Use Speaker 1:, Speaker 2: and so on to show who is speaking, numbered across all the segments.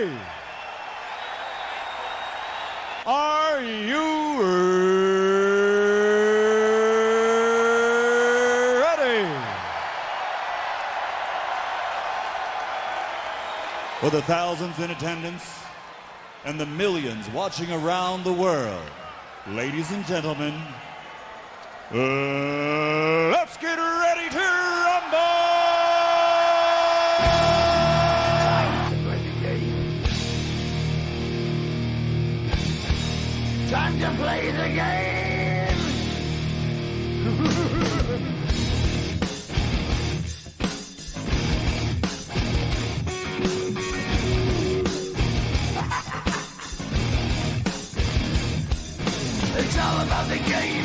Speaker 1: ready? Are you ready? For the thousands in attendance and the millions watching around the world, ladies and gentlemen, let's get ready to rumble!
Speaker 2: Time to play the game! It's all about the game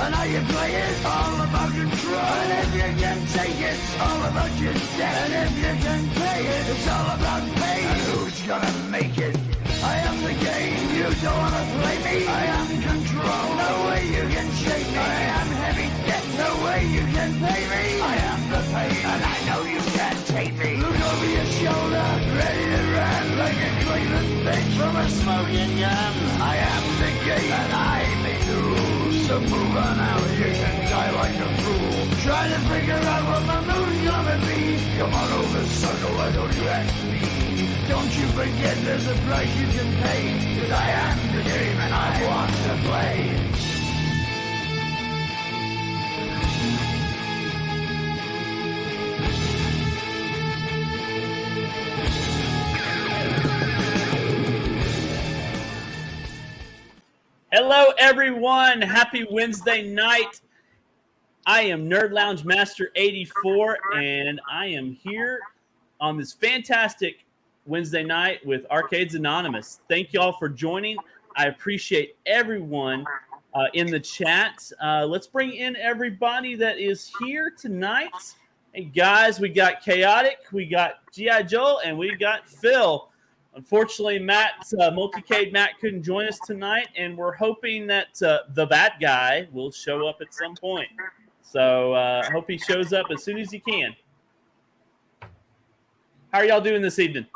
Speaker 2: and how you play it. All about control, and if you can take it, it's all about your debt. And if you can play it, it's all about pain. And who's gonna make it? I am the game, you don't wanna play me. I am control, no way you can shake me. I am heavy debt, no way you can pay me. I am the pain, and I know you can't take me. Look over your shoulder, ready to run like a Cleveland bitch from a smoking gun. I am the game, and I make the rules. So move on out, you can die like a fool. Trying to figure out what my move's gonna be. Come on over, sucker, why don't you ask me? Don't you forget there's a price you can pay. 'Cause I am the game and I want to play.
Speaker 3: Hello, everyone. Happy Wednesday night. I am Nerd Lounge Master 84, and I am here on this fantastic Wednesday night with Arcades Anonymous. Thank you all for joining. I appreciate everyone in the chat. Let's bring in everybody that is here tonight. Hey, guys, we got Chaotic, we got G.I. Joel, and we got Phil. Unfortunately, Multicade Matt couldn't join us tonight, and we're hoping that the bad guy will show up at some point. So I hope he shows up as soon as he can. How are y'all doing this evening?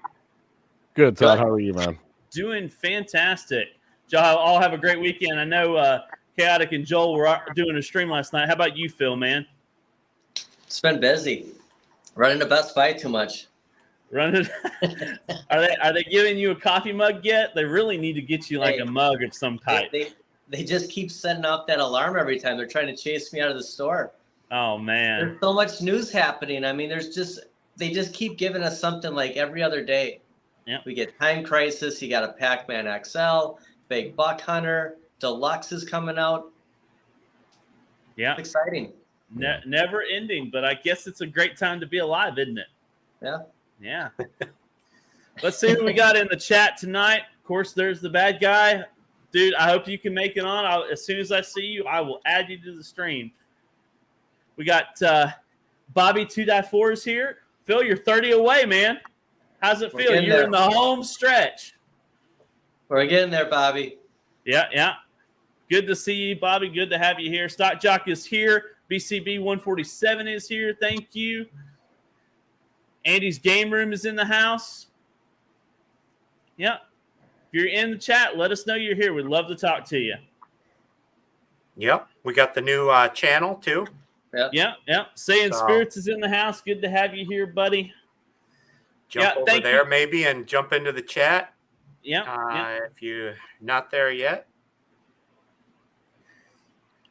Speaker 4: Good, Todd. How are you, man?
Speaker 3: Doing fantastic. Y'all all have a great weekend. I know Chaotic and Joel were doing a stream last night. How about you, Phil, man?
Speaker 5: It's been busy. Running to Best Buy too much.
Speaker 3: Running? Are they giving you a coffee mug yet? They really need to get you like a mug of some type.
Speaker 5: They just keep setting off that alarm every time. They're trying to chase me out of the store.
Speaker 3: Oh, man.
Speaker 5: There's so much news happening. I mean, they just keep giving us something like every other day.
Speaker 3: Yeah.
Speaker 5: We get Time Crisis. You got a Pac-Man XL, Big Buck Hunter, Deluxe is coming out.
Speaker 3: Yeah.
Speaker 5: It's exciting.
Speaker 3: Never ending, but I guess it's a great time to be alive, isn't it?
Speaker 5: Yeah.
Speaker 3: Yeah. Let's see who we got in the chat tonight. Of course, there's the bad guy. Dude, I hope you can make it on. As soon as I see you, I will add you to the stream. We got Bobby 2-4 is here. Phil, you're 30 away, man. How's it feel? You're in the home stretch.
Speaker 5: We're getting there, Bobby.
Speaker 3: Yeah. Good to see you, Bobby. Good to have you here. Stock Jock is here. BCB 147 is here. Thank you. Andy's Game Room is in the house. Yeah. If you're in the chat, let us know you're here. We'd love to talk to you.
Speaker 6: Yep. We got the new channel, too.
Speaker 3: Yeah. Saying Spirits is in the house. Good to have you here, buddy.
Speaker 6: Jump over there maybe and jump into the chat.
Speaker 3: Yeah.
Speaker 6: If you're not there yet.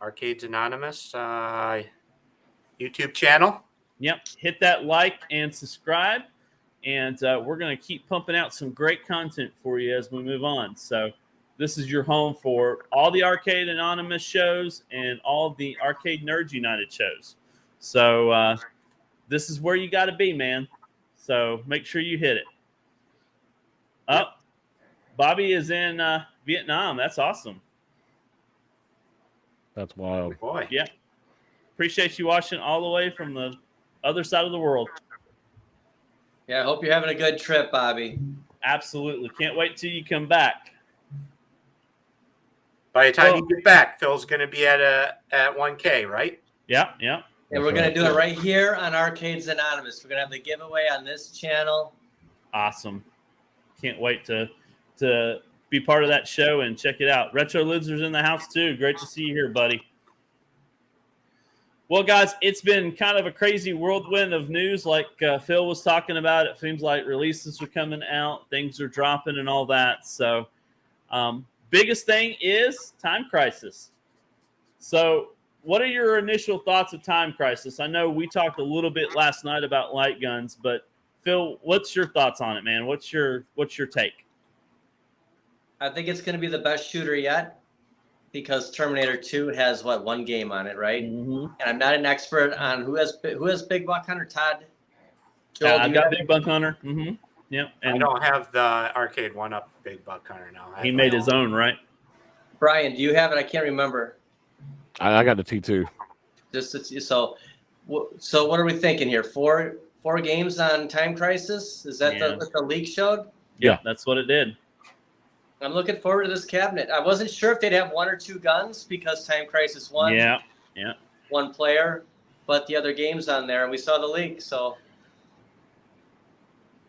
Speaker 6: Arcades Anonymous YouTube channel.
Speaker 3: Yep. Hit that like and subscribe. And we're going to keep pumping out some great content for you as we move on. So this is your home for all the Arcade Anonymous shows and all the Arcade Nerds United shows. So this is where you got to be, man. So make sure you hit it. Bobby is in Vietnam. That's awesome.
Speaker 4: That's wild.
Speaker 6: Oh boy.
Speaker 3: Yeah. Appreciate you watching all the way from the other side of the world.
Speaker 5: Yeah, I hope you're having a good trip, Bobby.
Speaker 3: Absolutely. Can't wait till you come back.
Speaker 6: By the time you get back, Phil's going to be at 1K, right?
Speaker 3: Yeah.
Speaker 5: And we're going to do it right here on Arcades Anonymous. We're going to have the giveaway on this channel.
Speaker 3: Awesome. can't wait to be part of that show and check it out. Retro Lizard's in the house too. Great to see you here, buddy. Well, guys, it's been kind of a crazy whirlwind of news like Phil was talking about. It seems like releases are coming out, things are dropping and all that. So biggest thing is Time Crisis. So what are your initial thoughts of Time Crisis? I know we talked a little bit last night about light guns, but Phil, what's your thoughts on it, man? What's your take?
Speaker 5: I think it's going to be the best shooter yet because Terminator 2 has one game on it, right?
Speaker 3: Mm-hmm.
Speaker 5: And I'm not an expert on who has Big Buck Hunter. Todd.
Speaker 3: I've got Big Buck Hunter. Mm-hmm. Yep. And
Speaker 6: I don't have the arcade one-up Big Buck Hunter now.
Speaker 3: He made his own, right?
Speaker 5: Brian, do you have it? I can't remember.
Speaker 4: I got the T2.
Speaker 5: So what are we thinking here? Four games on Time Crisis? Is that what the leak showed?
Speaker 3: Yeah, that's what it did.
Speaker 5: I'm looking forward to this cabinet. I wasn't sure if they'd have one or two guns because Time Crisis 1.
Speaker 3: Yeah.
Speaker 5: One player, but the other games on there, and we saw the leak. So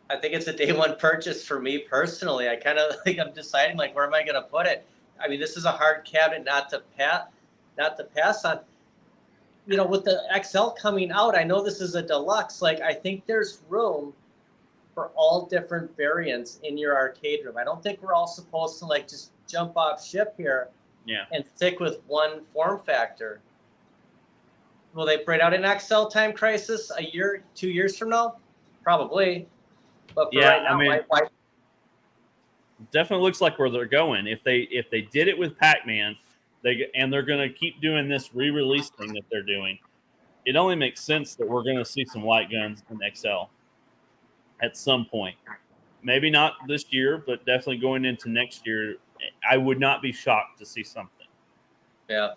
Speaker 5: I think it's a day one purchase for me personally. I kind of think I'm deciding where am I going to put it? I mean, this is a hard cabinet not to pass on. With the XL coming out, I know this is a deluxe. I think there's room for all different variants in your arcade room. I don't think we're all supposed to just jump off ship here and stick with one form factor. Will they bring out an XL Time Crisis a year, 2 years from now? Probably. But for right now, why?
Speaker 3: Definitely looks like where they're going. If they did it with Pac-Man, they're going to keep doing this re-release thing that they're doing, it only makes sense that we're going to see some light guns in XL at some point. Maybe not this year, but definitely going into next year. I would not be shocked to see something.
Speaker 5: Yeah.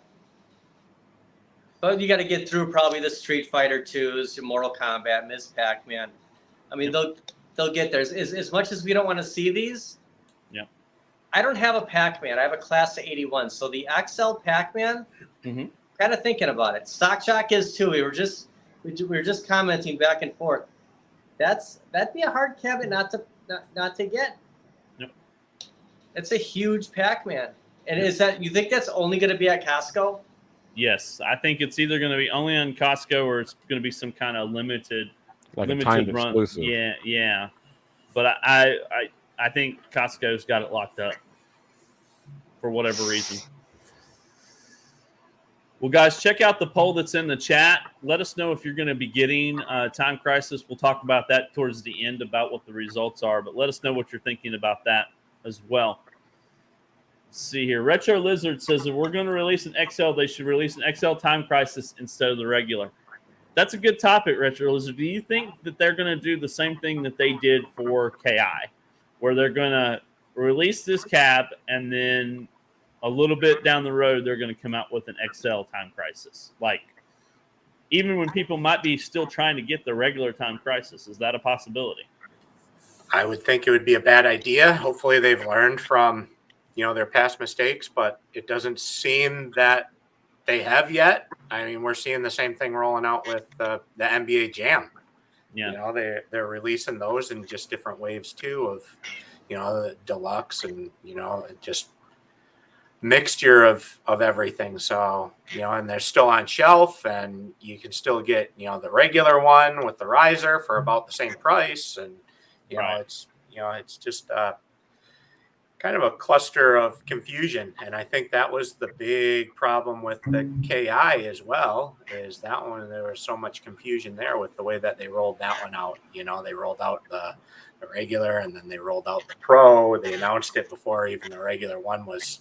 Speaker 5: But you got to get through probably the Street Fighter 2s, your Mortal Kombat, Ms. Pac-Man. I mean, they'll get there. As much as we don't want to see these, I don't have a Pac-Man. I have a class of 81. So the XL Pac-Man, kind of thinking about it. Stock Shock is too. We were just commenting back and forth. That'd be a hard cabinet not to get.
Speaker 3: Yep.
Speaker 5: It's a huge Pac-Man. And you think that's only going to be at Costco?
Speaker 3: Yes, I think it's either going to be only on Costco or it's going to be some kind of limited
Speaker 4: a timed
Speaker 3: run.
Speaker 4: Exclusive.
Speaker 3: Yeah. But I think Costco's got it locked up for whatever reason. Well, guys, check out the poll that's in the chat. Let us know if you're going to be getting Time Crisis. We'll talk about that towards the end about what the results are, but let us know what you're thinking about that as well. Let's see here. Retro Lizard says if we're going to release an XL, they should release an XL Time Crisis instead of the regular. That's a good topic, Retro Lizard. Do you think that they're going to do the same thing that they did for KI, where they're going to release this cab and then a little bit down the road, they're going to come out with an XL Time Crisis? Even when people might be still trying to get the regular Time Crisis, is that a possibility?
Speaker 6: I would think it would be a bad idea. Hopefully they've learned from, their past mistakes, but it doesn't seem that they have yet. I mean, we're seeing the same thing rolling out with the NBA Jam.
Speaker 3: Yeah.
Speaker 6: They're releasing those in just different waves too of, the deluxe and, just mixture of everything. So, and they're still on shelf and you can still get, the regular one with the riser for about the same price. And, it's just kind of a cluster of confusion. And I think that was the big problem with the KI as well, is that one, there was so much confusion there with the way that they rolled that one out. They rolled out the regular and then they rolled out the Pro. They announced it before even the regular one was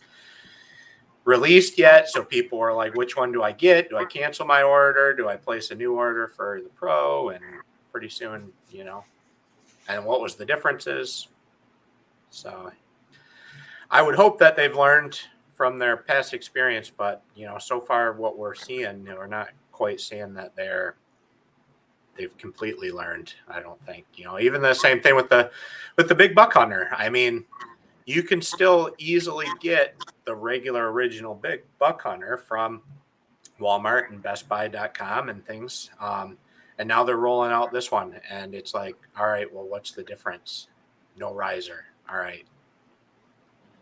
Speaker 6: released yet. So people were like, which one do I get? Do I cancel my order? Do I place a new order for the Pro? And pretty soon, and what was the differences? So I would hope that they've learned from their past experience, but so far what we're seeing, we're not quite seeing that they've completely learned. I don't think, even the same thing with the Big Buck Hunter. I mean, you can still easily get the regular original Big Buck Hunter from Walmart and BestBuy.com and things. And now they're rolling out this one, and it's like, all right, well, what's the difference? No riser. all right,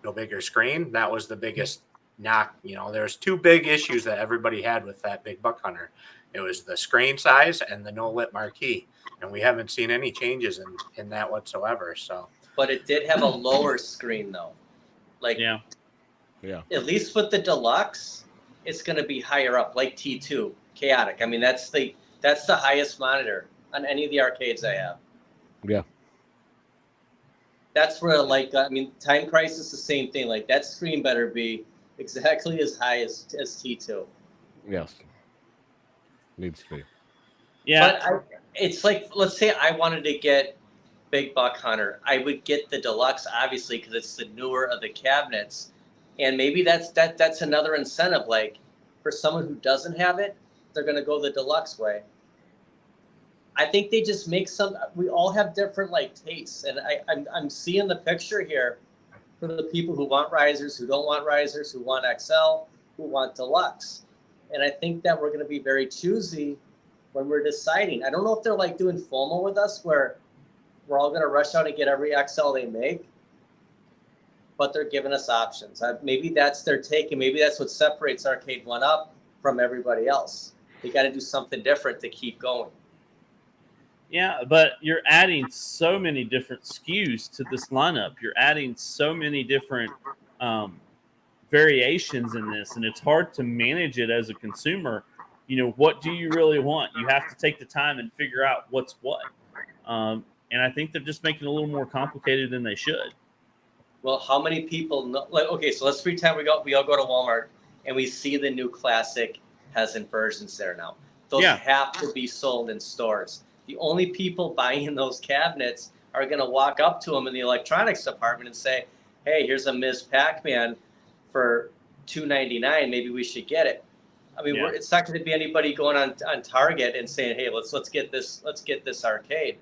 Speaker 6: no bigger screen. That was the biggest knock. There's two big issues that everybody had with that big buck hunter. It was the screen size and the no lit marquee, and we haven't seen any changes in that whatsoever. So,
Speaker 5: but it did have a lower screen though. Like,
Speaker 3: Yeah.
Speaker 5: at least with the deluxe, it's going to be higher up, like T2 Chaotic. I mean, that's the highest monitor on any of the arcades I have.
Speaker 4: Yeah.
Speaker 5: That's where, like, I mean, Time Crisis, the same thing. Like, that screen better be exactly as high as T2.
Speaker 4: Yes. Needs to be.
Speaker 3: Yeah.
Speaker 5: But it's like, let's say I wanted to get Big Buck Hunter. I would get the deluxe, obviously, because it's the newer of the cabinets. And maybe that's another incentive. Like, for someone who doesn't have it, they're going to go the deluxe way. I think they just make we all have different, like, tastes. And I'm seeing the picture here for the people who want risers, who don't want risers, who want XL, who want deluxe. And I think that we're going to be very choosy when we're deciding. I don't know if they're, like, doing FOMO with us where we're all going to rush out and get every XL they make, but they're giving us options. Maybe that's their take, and maybe that's what separates Arcade 1-Up from everybody else. They got to do something different to keep going.
Speaker 3: Yeah, but you're adding so many different SKUs to this lineup. You're adding so many different variations in this, and it's hard to manage it as a consumer. What do you really want? You have to take the time and figure out what's what. And I think they're just making it a little more complicated than they should.
Speaker 5: Well, how many people know? Like, okay, so let's pretend we all go to Walmart and we see the new classic peasant versions there now. Those have to be sold in stores. The only people buying those cabinets are going to walk up to them in the electronics department and say, "Hey, here's a Ms. Pac-Man for $2.99. Maybe we should get it." I mean, it's not going to be anybody going on Target and saying, "Hey, let's get this arcade."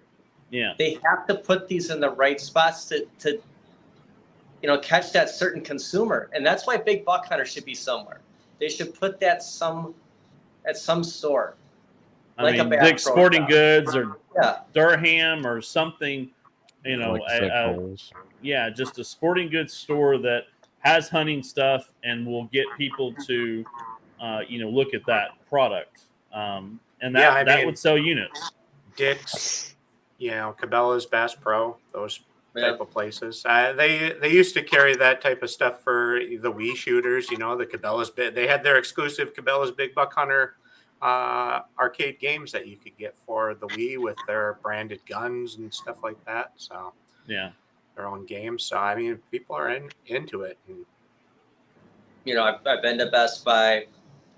Speaker 3: Yeah,
Speaker 5: they have to put these in the right spots to catch that certain consumer, and that's why Big Buck Hunter should be somewhere. They should put that at some store.
Speaker 3: I mean, Dick Sporting Goods or Durham or something, just a sporting goods store that has hunting stuff and will get people to, look at that product. And that would sell units.
Speaker 6: Dick's, Cabela's, Bass Pro, those type of places. They used to carry that type of stuff for the Wii shooters, the Cabela's. They had their exclusive Cabela's Big Buck Hunter arcade games that you could get for the Wii with their branded guns and stuff like that. So their own games. So I mean, people are into it. And,
Speaker 5: I've been to Best Buy.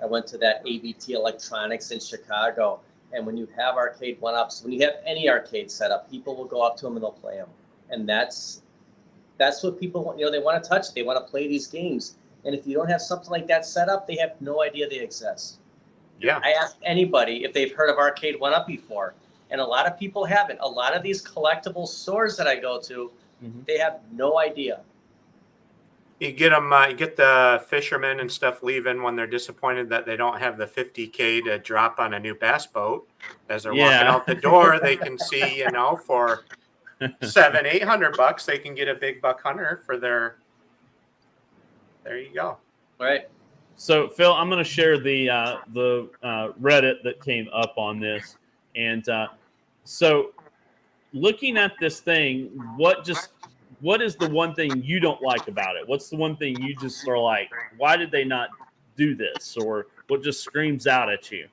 Speaker 5: I went to that ABT Electronics in Chicago, and when you have Arcade 1-Ups, when you have any arcade set up, people will go up to them and they'll play them, and that's what people want. They want to touch. They want to play these games, and if you don't have something like that set up, they have no idea they exist.
Speaker 6: Yeah.
Speaker 5: I asked anybody if they've heard of Arcade 1-Up before, and a lot of people haven't. A lot of these collectible stores that I go to, they have no idea.
Speaker 6: You get them, you get the fishermen and stuff leaving when they're disappointed that they don't have the $50K to drop on a new bass boat. As they're walking out the door, they can see, for $700-800, they can get a Big Buck Hunter for their. There you go.
Speaker 5: All right.
Speaker 3: So, Phil, I'm going to share the Reddit that came up on this. And so looking at this thing, what is the one thing you don't like about it? What's the one thing you just are like, why did they not do this? Or what just screams out at you?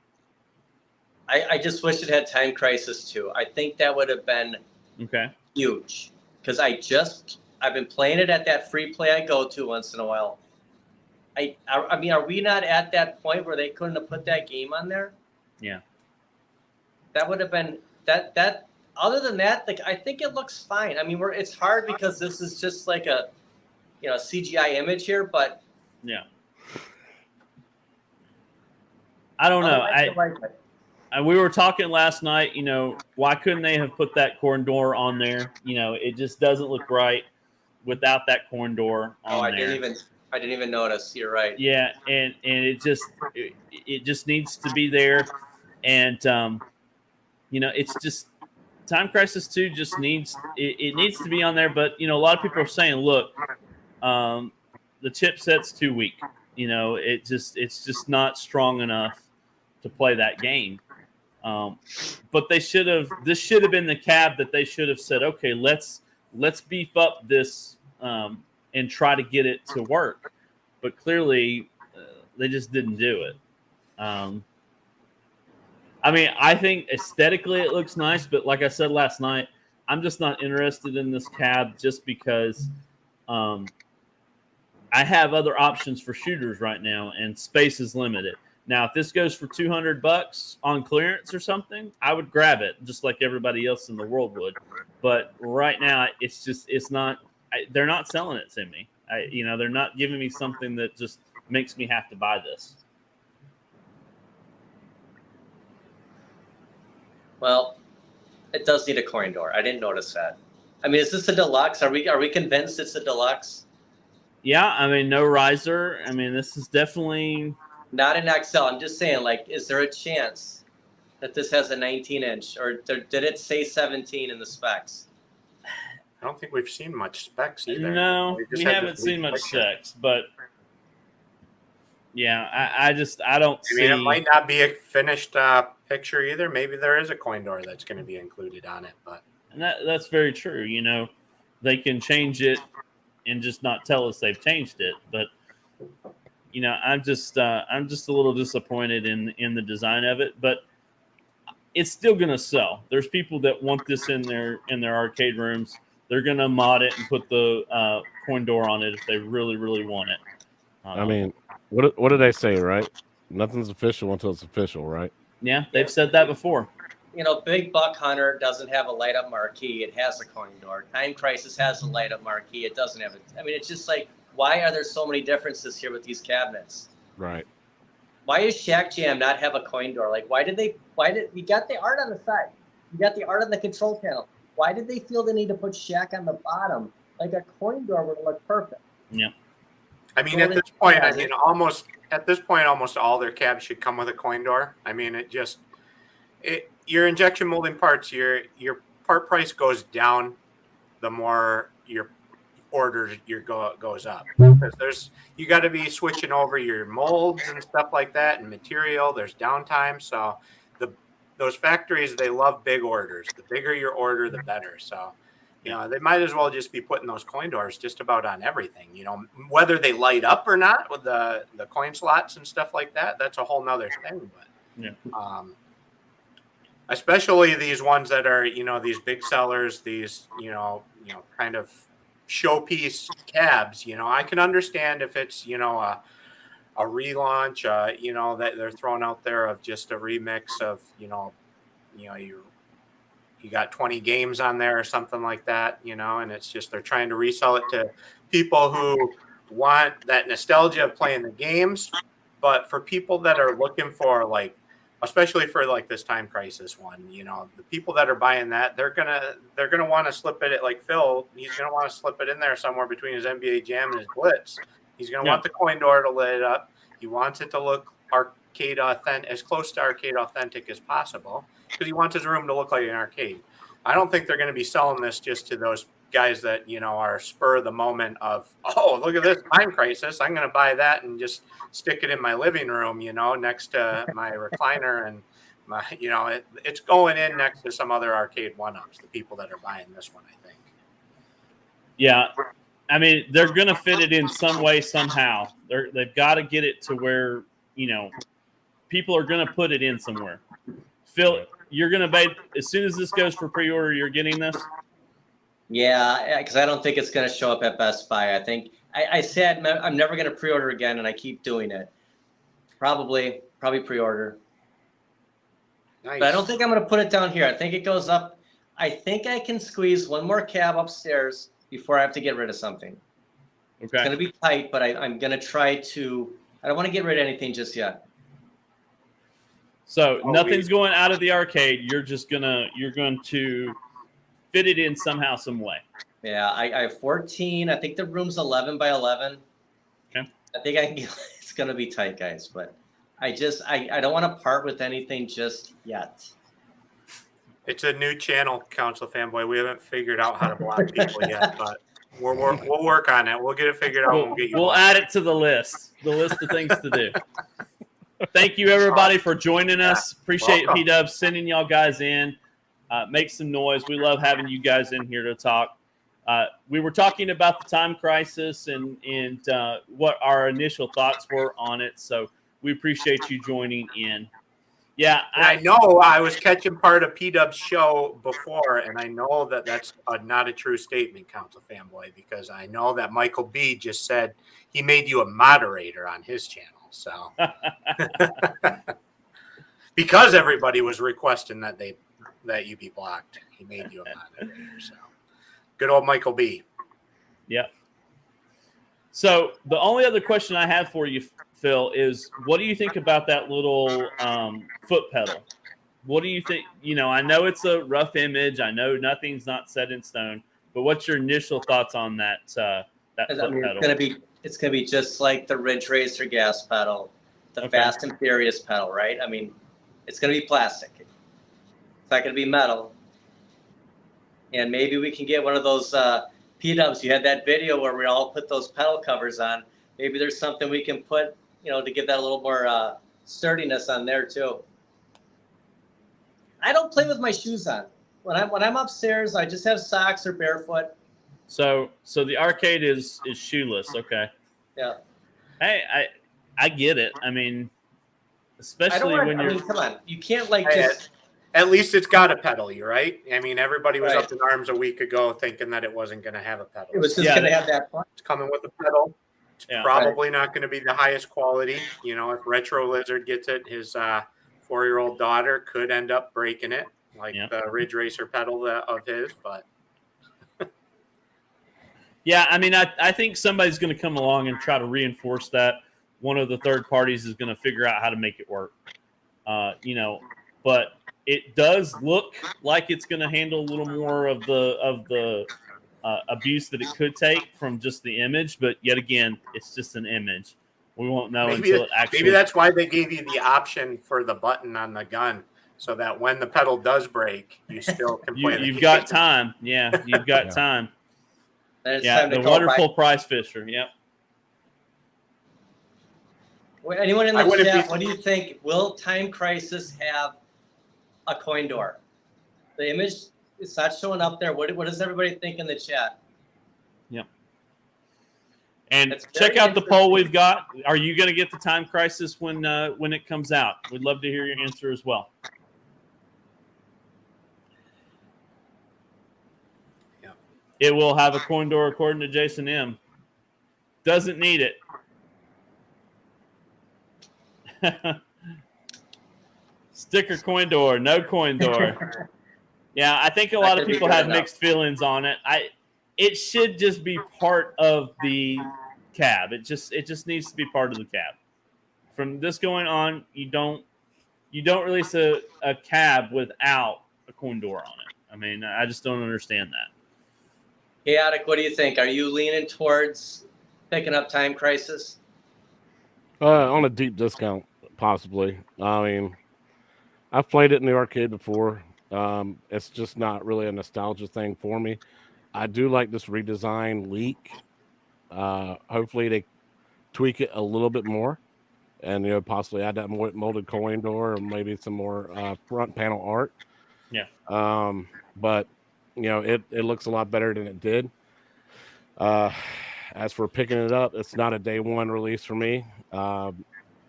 Speaker 5: I just wish it had Time Crisis too. I think that would have been huge. Because I've been playing it at that free play I go to once in a while. I mean, are we not at that point where they couldn't have put that game on there?
Speaker 3: Yeah.
Speaker 5: That would have been that. Other than that, like, I think it looks fine. I mean, it's hard because this is just like a, CGI image here, but
Speaker 3: I don't know. We were talking last night. Why couldn't they have put that corn door on there? It just doesn't look right without that corn door on there.
Speaker 5: I didn't even notice. You're right.
Speaker 3: Yeah, and it just needs to be there, and it's just Time Crisis 2 just needs it needs to be on there, but a lot of people are saying, look, the chipset's too weak. It's just not strong enough to play that game. But this should have been the cab that they should have said, okay, let's beef up this and try to get it to work. But clearly, they just didn't do it. I think aesthetically it looks nice, but like I said last night, I'm just not interested in this cab just because I have other options for shooters right now, and space is limited. Now, if this goes for $200 on clearance or something, I would grab it just like everybody else in the world would. But right now, it's not. They're not selling it to me. They're not giving me something that just makes me have to buy this.
Speaker 5: Well, it does need a coin door. I didn't notice that. Is this a deluxe? Are we convinced it's a deluxe?
Speaker 3: Yeah, no riser. This is definitely
Speaker 5: not an XL. I'm just saying, is there a chance that this has a 19-inch, or did it say 17 in the specs?
Speaker 6: I don't think we've seen much specs either.
Speaker 3: No, we haven't seen much specs, but yeah, I don't see.
Speaker 6: It might not be a finished picture either. Maybe there is a coin door that's going to be included on it, but
Speaker 3: that's very true. They can change it and just not tell us they've changed it. But I'm just a little disappointed in the design of it. But it's still going to sell. There's people that want this in their arcade rooms. They're going to mod it and put the coin door on it if they really, really want it.
Speaker 4: What do they say, right? Nothing's official until it's official, right?
Speaker 3: Yeah, they've said that before.
Speaker 5: Big Buck Hunter doesn't have a light-up marquee. It has a coin door. Time Crisis has a light-up marquee. It doesn't have it. It's just why are there so many differences here with these cabinets?
Speaker 4: Right.
Speaker 5: Why does Shack Jam not have a coin door? Why did you got the art on the side? You got the art on the control panel. Why did they feel the need to put Shack on the bottom? A coin door would look perfect.
Speaker 3: Yeah.
Speaker 6: At this point, almost all their cabs should come with a coin door. Your injection molding parts, your part price goes down the more your order goes up, because you got to be switching over your molds and stuff like that and material. There's downtime, so those factories, they love big orders. The bigger your order, the better. So they might as well just be putting those coin doors just about on everything. Whether they light up or not with the coin slots and stuff like that, that's a whole nother thing. But
Speaker 3: yeah.
Speaker 6: Especially these ones that are, these big sellers, these, kind of showpiece cabs, I can understand if it's, a relaunch, that they're throwing out there of just a remix of, you got 20 games on there or something like that, and it's just, they're trying to resell it to people who want that nostalgia of playing the games. But for people that are looking for especially for this Time Crisis one, the people that are buying that, they're gonna want to slip it like Phil. He's gonna want to slip it in there somewhere between his NBA Jam and his Blitz. He's gonna want the coin door to lit it up. He wants it to look arcade authentic, as close to arcade authentic as possible, because he wants his room to look like an arcade. I don't think they're going to be selling this just to those guys that are spur of the moment of, oh, look at this Time Crisis, I'm going to buy that and just stick it in my living room, next to my recliner, and my, it's going in next to some other arcade one-ups. The people that are buying this one, I think.
Speaker 3: Yeah, they're going to fit it in some way somehow. They've got to get it to where people are going to put it in somewhere. Phil, you're going to buy as soon as this goes for pre-order. You're getting this.
Speaker 5: Yeah, because I don't think it's going to show up at Best Buy. I think I said I'm never going to pre-order again, and I keep doing it. Probably pre-order. Nice. But I don't think I'm going to put it down here. I think it goes up. I think I can squeeze one more cab upstairs before I have to get rid of something. Okay. It's going to be tight, but I'm going to try to. I don't want to get rid of anything just yet.
Speaker 3: So nothing's going out of the arcade. You're going to fit it in somehow, some way.
Speaker 5: Yeah, I have 14. I think the room's 11 by 11.
Speaker 3: Okay.
Speaker 5: I think it's going to be tight, guys, but I don't want to part with anything just yet.
Speaker 6: It's a new channel, Council Fanboy. We haven't figured out how to block people yet, but we'll work on it. We'll get it figured out. We'll get you.
Speaker 3: We'll add it to the list of things to do. Thank you, everybody, for joining us. Appreciate P-Dubs sending y'all guys in. Make some noise. We love having you guys in here to talk. We were talking about the time crisis and what our initial thoughts were on it. So we appreciate you joining in. Yeah,
Speaker 6: I know I was catching part of P-Dub's show before, and I know that that's not a true statement, Council Fanboy, because I know that Michael B just said he made you a moderator on his channel. So because everybody was requesting that you be blocked, he made you a moderator. So good old Michael B.
Speaker 3: Yep. So the only other question I have for you, Phil, is what do you think about that little foot pedal? What do you think? You know, I know it's a rough image. I know nothing's not set in stone. But what's your initial thoughts on that foot pedal?
Speaker 5: It's gonna be just like the Ridge Racer gas pedal, the Fast and Furious pedal, right? I mean, it's gonna be plastic. It's not gonna be metal. And maybe we can get one of those P-Dubs. You had that video where we all put those pedal covers on. Maybe there's something we can put, to give that a little more sturdiness on there too. I don't play with my shoes on. When I'm upstairs, I just have socks or barefoot.
Speaker 3: So the arcade is shoeless. Okay.
Speaker 5: Yeah.
Speaker 3: Hey, I get it. I mean, especially when you're.
Speaker 5: Come on, you can't just.
Speaker 6: At least it's got a pedal, you right? I mean, everybody was up in arms a week ago thinking that it wasn't going to have a pedal.
Speaker 5: It was just going to have that fun.
Speaker 6: It's coming with a pedal. It's probably not going to be the highest quality. If Retro Lizard gets it, his 4-year-old daughter could end up breaking it, like the Ridge Racer pedal of his. But
Speaker 3: yeah, I mean, I think somebody's going to come along and try to reinforce that. One of the third parties is going to figure out how to make it work. But it does look like it's going to handle a little more of the abuse that it could take from just the image. But yet again, it's just an image. We won't know until it actually.
Speaker 6: Maybe that's why they gave you the option for the button on the gun, so that when the pedal does break, you still can play.
Speaker 3: You've got time. Yeah, you've got time. The wonderful prize fisher. Yep.
Speaker 5: Anyone in the chat, what do you think? Will Time Crisis have a coin door? The image, it's not showing up there. What does everybody think in the chat?
Speaker 3: Yep. And check out the poll we've got. Are you going to get the Time Crisis when it comes out? We'd love to hear your answer as well.
Speaker 6: Yeah.
Speaker 3: It will have a coin door according to Jason M. Doesn't need it. Sticker coin door, no coin door. Yeah, I think a lot of people have mixed feelings on it. It should just be part of the cab. It just needs to be part of the cab. From this going on, you don't release a cab without a coin door on it. I mean, I just don't understand that.
Speaker 5: Chaotic, what do you think? Are you leaning towards picking up Time Crisis?
Speaker 4: On a deep discount, possibly. I mean, I've played it in the arcade before. It's just not really a nostalgia thing for me. I do like this redesign leak. Hopefully they tweak it a little bit more and possibly add that molded coin door or maybe some more front panel art.
Speaker 3: Yeah.
Speaker 4: But it looks a lot better than it did. As for picking it up, it's not a day one release for me.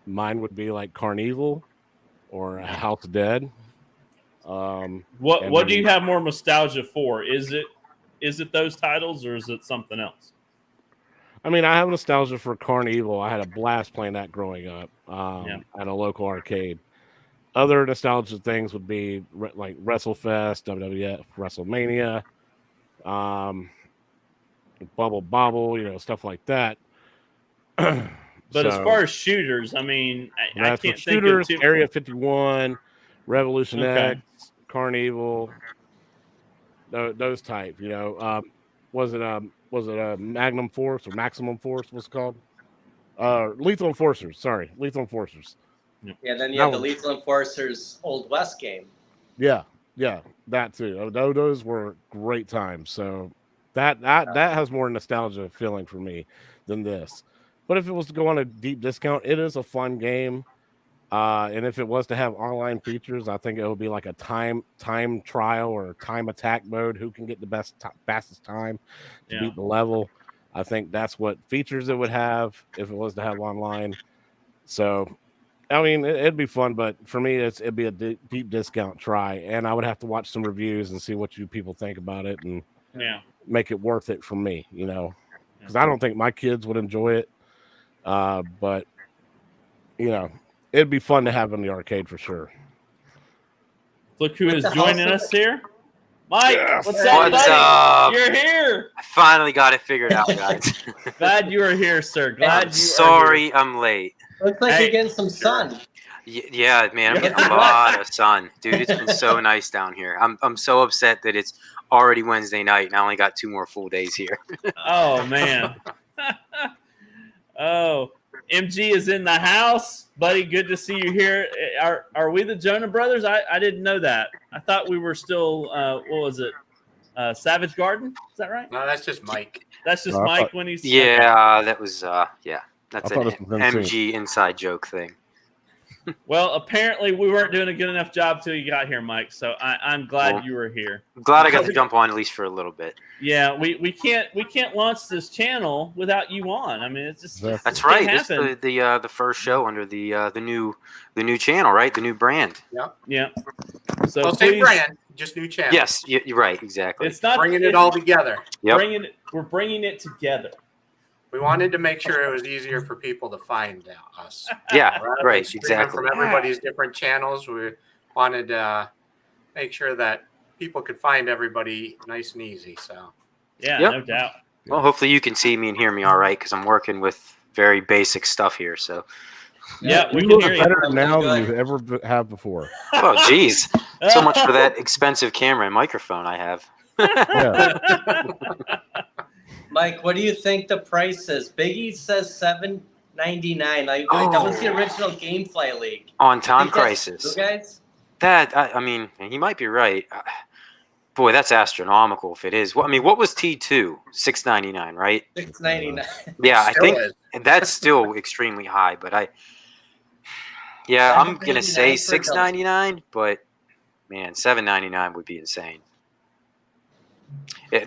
Speaker 4: Mine would be like Carnival or House Dead.
Speaker 3: What do you have more nostalgia for? Is it those titles or is it something else?
Speaker 4: I mean, I have nostalgia for Carnival. I had a blast playing that growing up at a local arcade. Other nostalgia things would be like WrestleFest, WWF, WrestleMania, Bubble Bobble, stuff like that.
Speaker 3: But as far as shooters, I mean, I can't
Speaker 4: shooters,
Speaker 3: think of
Speaker 4: Area 51, Revolution X, Carnival, those type. Was it a Magnum Force or Maximum Force? What's it called? Lethal Enforcers. Sorry, Lethal Enforcers.
Speaker 5: Yeah, then you have the Lethal Enforcers Old West game.
Speaker 4: Yeah, Yeah, that too. Those were great times. So that has more nostalgia feeling for me than this. But if it was to go on a deep discount, it is a fun game. And if it was to have online features, I think it would be like a time trial or time attack mode. Who can get the fastest time to beat the level? I think that's what features it would have if it was to have online. So, I mean, it'd be fun, but for me, it'd be a deep discount try, and I would have to watch some reviews and see what you people think about it, and make it worth it for me, because I don't think my kids would enjoy it. But it'd be fun to have in the arcade for sure.
Speaker 3: Look who is joining us here. Mike,
Speaker 4: Yes.
Speaker 3: what's up,
Speaker 7: What's
Speaker 3: buddy?
Speaker 7: up?
Speaker 3: You're here.
Speaker 7: I finally got it figured out, guys.
Speaker 3: Glad you are here, sir. Glad
Speaker 7: I'm sorry I'm late.
Speaker 5: Looks like you're getting some sun.
Speaker 7: Yeah, man, I'm getting a lot of sun. Dude, it's been so nice down here. I'm so upset that it's already Wednesday night and I only got 2 more full days here.
Speaker 3: Oh, man. Oh, MG is in the house. Buddy, good to see you here. Are we the Jonah brothers? I didn't know that. I thought we were still, what was it? Savage Garden? Is that right?
Speaker 6: No, that's just Mike.
Speaker 3: That's just Mike when he's...
Speaker 7: Yeah, that was, yeah. That's an
Speaker 4: thought it was insane.
Speaker 7: MG inside joke thing.
Speaker 3: Well, apparently we weren't doing a good enough job till you got here, Mike. So I'm glad you were here.
Speaker 7: I'm glad I got to jump on at least for a little bit.
Speaker 3: Yeah, we can't launch this channel without you on. I mean, it's just
Speaker 7: That's right. This is the first show under the new channel, right? The new brand.
Speaker 3: Yeah. So
Speaker 6: Well, same brand, just new channel.
Speaker 7: Yes, you're right. Exactly.
Speaker 3: It's not
Speaker 6: Bringing it all together.
Speaker 7: Yep.
Speaker 3: We're bringing it together.
Speaker 6: We wanted to make sure it was easier for people to find us.
Speaker 7: Yeah,
Speaker 6: Rather
Speaker 7: right.
Speaker 6: than
Speaker 7: Exactly.
Speaker 6: From everybody's different channels, we wanted to make sure that people could find everybody nice and easy. So,
Speaker 3: Yeah,
Speaker 7: Yep.
Speaker 3: no doubt.
Speaker 7: Well, hopefully you can see me and hear me all right because I'm working with very basic stuff here. So,
Speaker 3: Yeah, we
Speaker 4: You
Speaker 3: can
Speaker 4: look
Speaker 3: hear you.
Speaker 4: better now than you've ever have before.
Speaker 7: oh, geez, so much for that expensive camera and microphone I have.
Speaker 4: Yeah.
Speaker 5: Mike, what do you think the price is? Biggie says $7.99. Like, that was the original GameFly League.
Speaker 7: On Time
Speaker 5: Think that's
Speaker 7: Crisis.
Speaker 5: true, guys?
Speaker 7: That I mean, he might be right. Boy, that's astronomical if it is. Well, I mean, what was T2? $6.99, right?
Speaker 5: $6.99.
Speaker 7: Yeah, I
Speaker 6: Still
Speaker 7: think
Speaker 6: is.
Speaker 7: that's still extremely high. But I'm gonna say
Speaker 5: $7.99 for adults.
Speaker 7: $6.99, but man, $7.99 would be insane.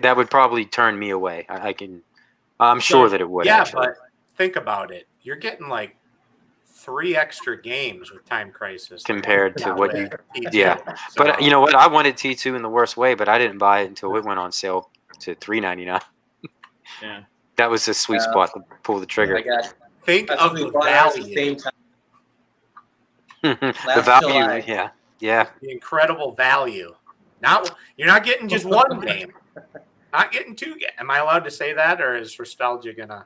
Speaker 7: That would probably turn me away. I'm sure that it would.
Speaker 6: yeah,
Speaker 7: actually.
Speaker 6: but think about it. You're getting like 3 extra games with Time Crisis
Speaker 7: Compared to what you,
Speaker 6: T2.
Speaker 7: yeah.
Speaker 6: So,
Speaker 7: But you know what? I wanted T2 in the worst way, but I didn't buy it until it went on sale to $3.99.
Speaker 3: Yeah.
Speaker 7: That was the sweet spot to pull the trigger.
Speaker 5: I got
Speaker 6: think
Speaker 5: that's
Speaker 6: of
Speaker 5: what we
Speaker 6: the
Speaker 5: bought ours at the
Speaker 6: value,
Speaker 5: same time.
Speaker 7: The
Speaker 5: Last
Speaker 7: value,
Speaker 5: July.
Speaker 7: yeah.
Speaker 6: the incredible value. You're not getting just one game. Not getting 2 games. Am I allowed to say that, or is nostalgia gonna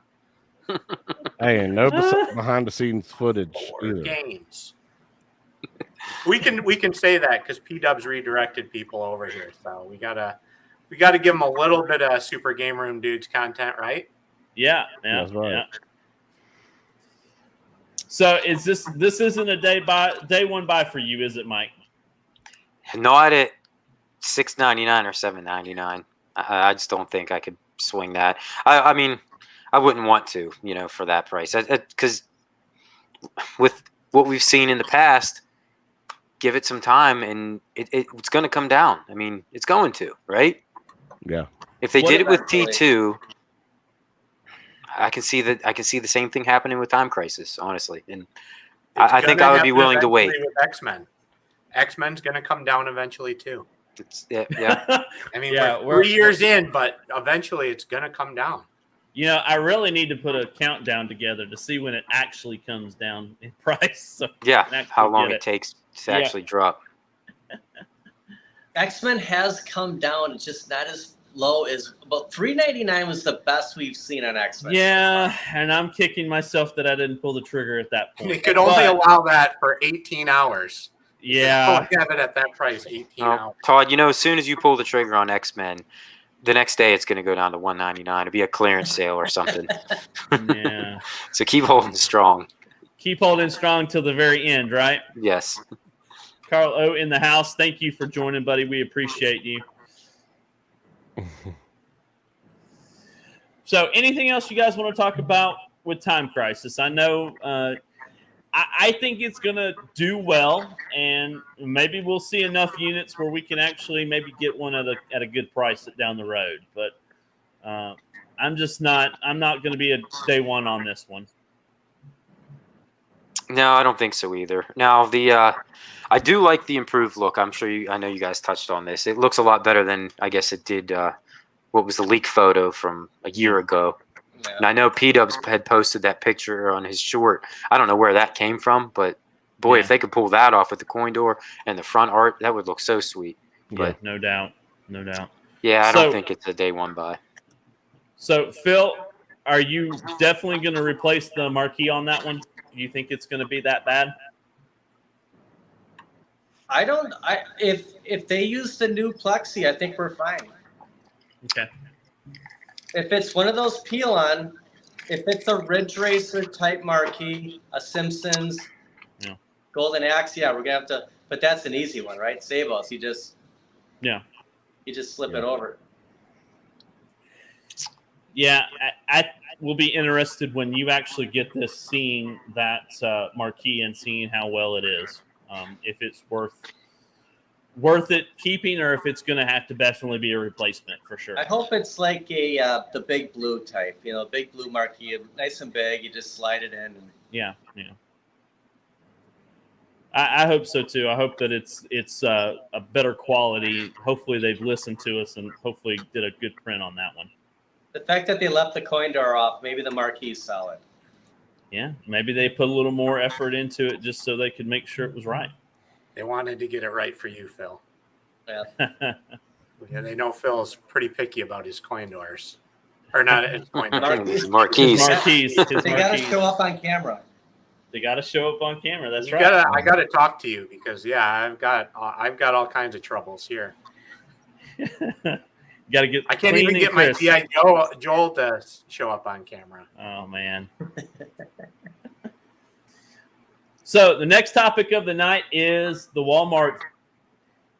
Speaker 4: Hey, no behind the scenes footage
Speaker 6: 4
Speaker 4: either.
Speaker 6: games? We can say that because P-Dubs redirected people over here, so we gotta give them a little bit of Super Game Room Dudes content, right?
Speaker 3: Yeah.
Speaker 4: That's right.
Speaker 3: Yeah. So is this isn't a day one buy for you, is it, Mike?
Speaker 7: Not at $6.99 or $7.99. I just don't think I could swing that. I mean, I wouldn't want to, for that price. Because with what we've seen in the past, give it some time, and it's going to come down. I mean, it's going to, right?
Speaker 4: Yeah.
Speaker 7: If they
Speaker 5: What
Speaker 7: did it with
Speaker 5: eventually?
Speaker 7: T2, I can see the same thing happening with Time Crisis, honestly. And I think
Speaker 6: gonna
Speaker 7: I would be
Speaker 6: happen
Speaker 7: willing to wait.
Speaker 6: eventually with X-Men. X-Men's going to come down eventually too.
Speaker 7: Yeah.
Speaker 6: I mean,
Speaker 3: Yeah,
Speaker 6: we're 3 years in, but eventually it's going to come down.
Speaker 3: I really need to put a countdown together to see when it actually comes down in price. So
Speaker 7: Yeah,
Speaker 3: I can actually
Speaker 7: how long
Speaker 3: get
Speaker 7: it takes to actually drop.
Speaker 5: X-Men has come down. It's just not as low as about $3.99 was the best we've seen on X-Men.
Speaker 3: Yeah, and I'm kicking myself that I didn't pull the trigger at that point.
Speaker 6: They could only
Speaker 3: But,
Speaker 6: allow that for 18 hours.
Speaker 3: yeah,
Speaker 6: They have it at that price, 18 hours.
Speaker 7: Todd, as soon as you pull the trigger on X-Men, the next day it's going to go down to $199. It'll be a clearance sale or something.
Speaker 3: yeah.
Speaker 7: So keep holding strong.
Speaker 3: Keep holding strong till the very end, right?
Speaker 7: Yes.
Speaker 3: Carl O in the house. Thank you for joining, buddy. We appreciate you. So, anything else you guys want to talk about with Time Crisis? I know I think it's going to do well, and maybe we'll see enough units where we can actually maybe get one at a good price down the road. But I'm not going to be a day one on this one.
Speaker 7: No, I don't think so either. Now, I do like the improved look. I know you guys touched on this. It looks a lot better than I guess it did. What was the leak photo from a year ago? Yeah. And I know P-Dubs had posted that picture on his short. I don't know where that came from, but boy, if they could pull that off with the coin door and the front art, that would look so sweet. But
Speaker 3: no doubt.
Speaker 7: Yeah, I don't think it's a day one buy.
Speaker 3: So, Phil, are you definitely going to replace the marquee on that one? Do you think it's going to be that bad?
Speaker 5: If they use the new plexi, I think we're fine.
Speaker 3: Okay.
Speaker 5: If it's one of those peel-on, if it's a Ridge Racer type marquee, a Simpsons, Golden Axe, we're gonna have to. But that's an easy one, right? Sabos, you just slip it over.
Speaker 3: Yeah, I will be interested when you actually get this, seeing that marquee and seeing how well it is. If it's worth it keeping, or if it's going to have to definitely be a replacement for sure.
Speaker 5: I hope it's like the big blue type, big blue marquee, nice and big. You just slide it in. And...
Speaker 3: Yeah. I hope so too. I hope that it's a better quality. Hopefully they've listened to us and hopefully did a good print on that one.
Speaker 5: The fact that they left the coin door off, maybe the marquee is solid.
Speaker 3: Yeah, maybe they put a little more effort into it just so they could make sure it was right.
Speaker 6: They wanted to get it right for you, Phil.
Speaker 5: Yeah.
Speaker 6: Yeah, they know Phil's pretty picky about his coin doors. Or not his coin doors.
Speaker 7: Marquees.
Speaker 5: They got to show up on camera.
Speaker 3: They got to show up on camera. That's right.
Speaker 6: I got to talk to you because, I've got all kinds of troubles here.
Speaker 3: Got to get.
Speaker 6: I can't even get my G.I. Joel to show up on camera.
Speaker 3: Oh man. So the next topic of the night is the Walmart.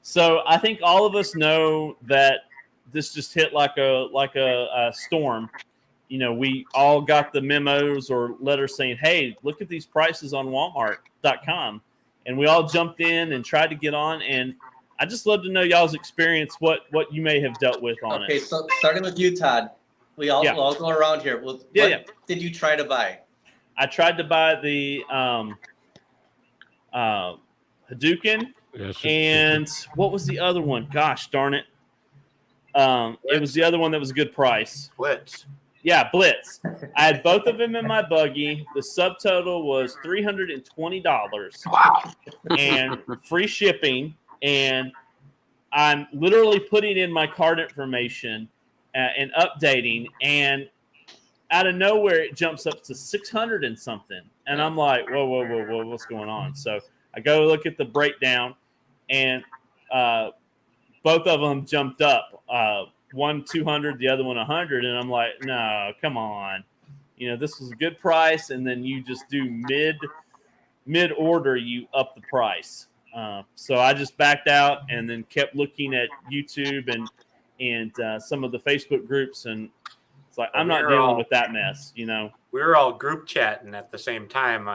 Speaker 3: So I think all of us know that this just hit like a storm. We all got the memos or letters saying, "Hey, look at these prices on Walmart.com," and we all jumped in and tried to get on. And I just love to know y'all's experience, what you may have dealt with on it.
Speaker 5: Okay, so starting with you, Todd. We'll all go around here. What did you try to buy? I tried to buy the Hadouken, and what was the other one? Gosh darn it. It was the other one that was a good price.
Speaker 6: Blitz.
Speaker 3: Yeah, Blitz. I had both of them in my buggy. The subtotal was $320.
Speaker 7: Wow.
Speaker 3: And free shipping. And I'm literally putting in my card information and updating. And out of nowhere, it jumps up to 600 and something. And I'm like, whoa, what's going on? So I go look at the breakdown, and both of them jumped up. One 200, the other one 100, and I'm like, no, come on. This was a good price, and then you just do mid order, you up the price. So I just backed out and then kept looking at YouTube and some of the Facebook groups, and it's like I'm not dealing with that mess.
Speaker 6: We were all group chatting at the same time.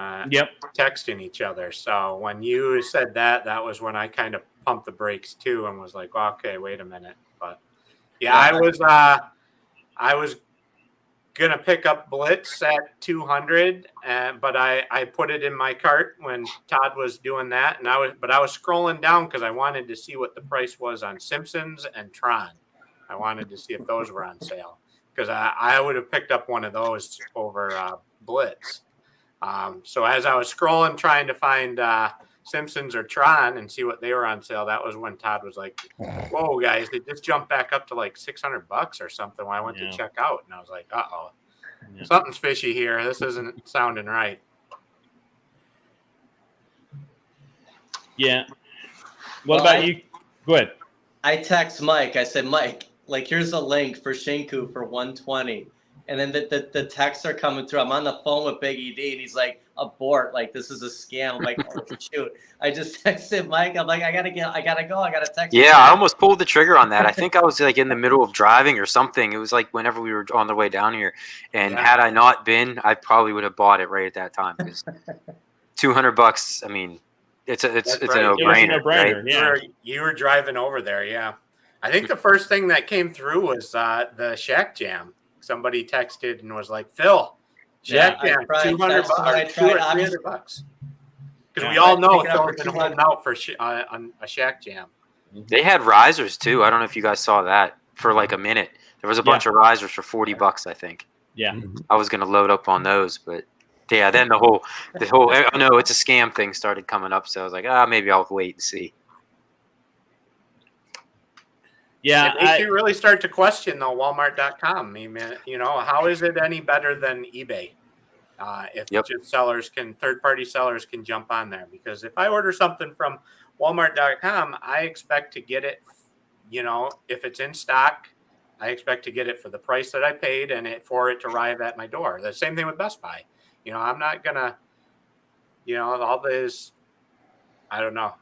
Speaker 3: Texting
Speaker 6: each other. So when you said that was when I kind of pumped the brakes too and was like, well, okay, wait a minute. But I was gonna pick up Blitz at 200, but I put it in my cart when Todd was doing that, and I was scrolling down because I wanted to see what the price was on Simpsons and Tron. I wanted to see if those were on sale because I would have picked up one of those over Blitz. So as I was scrolling trying to find Simpsons or Tron and see what they were on sale, that was when Todd was like, whoa guys, they just jumped back up to like $600 or something when I went to check out, and I was like, something's fishy here, this isn't sounding right.
Speaker 3: What about you? Go ahead.
Speaker 5: I text Mike, I said, Mike, here's a link for Shinku for $120. And then the texts are coming through. I'm on the phone with Big ED, and he's like, abort, like this is a scam. I'm like, oh shoot. I just texted Mike. I'm like, I gotta go. I gotta text.
Speaker 7: Yeah, I almost pulled the trigger on that. I think I was like in the middle of driving or something. It was like whenever we were on the way down here. And had I not been, I probably would have bought it right at that time. Because $200, I mean, it's a
Speaker 6: right.
Speaker 7: no-brainer. Right?
Speaker 3: Yeah.
Speaker 6: You were driving over there, yeah. I think the first thing that came through was the Shack Jam. Somebody texted and was like, Phil, Shack Jam, $200 or $300. Because we all know Phil's been holding out for on a Shack Jam.
Speaker 7: They had risers too. I don't know if you guys saw that for like a minute. There was a bunch of risers for $40, I think.
Speaker 3: Yeah.
Speaker 7: I was gonna load up on those, but yeah, then the whole oh no, it's a scam thing started coming up. So I was like, maybe I'll wait and see.
Speaker 3: Yeah,
Speaker 6: it makes you really start to question though Walmart.com. I mean, you know, how is it any better than eBay? If just third-party sellers can jump on there, because if I order something from Walmart.com, I expect to get it, you know, if it's in stock, I expect to get it for the price that I paid and for it to arrive at my door. The same thing with Best Buy. You know, I'm not gonna, you know, all this, I don't know.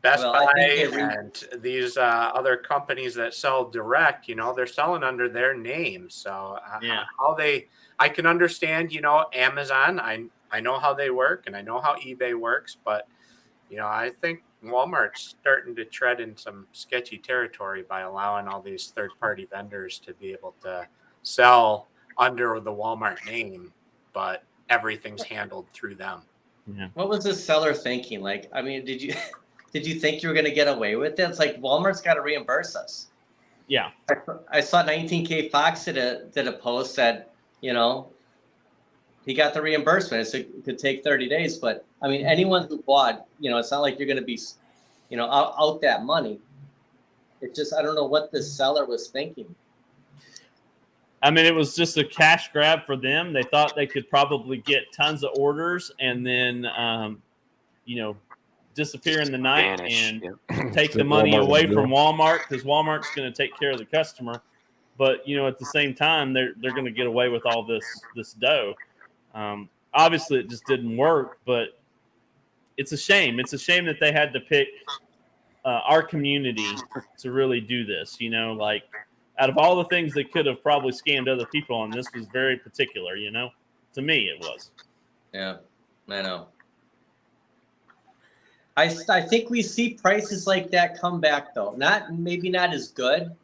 Speaker 6: Best Buy and these other companies that sell direct, you know, they're selling under their name. So I can understand, you know, Amazon. I know how they work and I know how eBay works, but you know, I think Walmart's starting to tread in some sketchy territory by allowing all these third-party vendors to be able to sell under the Walmart name, but everything's handled through them.
Speaker 3: Yeah.
Speaker 5: What was the seller thinking? Like, I mean, did you think you were going to get away with it? It's like Walmart's got to reimburse us.
Speaker 3: Yeah.
Speaker 5: I saw 19K Fox did a post that, you know, he got the reimbursement. It could take 30 days, but I mean, anyone who bought, you know, it's not like you're going to be, you know, out that money. It just, I don't know what the seller was thinking.
Speaker 3: I mean, it was just a cash grab for them. They thought they could probably get tons of orders and then, you know, disappear in the night and take the money away from Walmart, because Walmart's going to take care of the customer. But, you know, at the same time, they're going to get away with all this dough. Obviously, it just didn't work, but it's a shame. It's a shame that they had to pick our community to really do this. You know, like out of all the things they could have probably scammed other people on, this was very particular, you know? To me, it was.
Speaker 5: Yeah, I know. I think we see prices like that come back, though. Maybe not as good,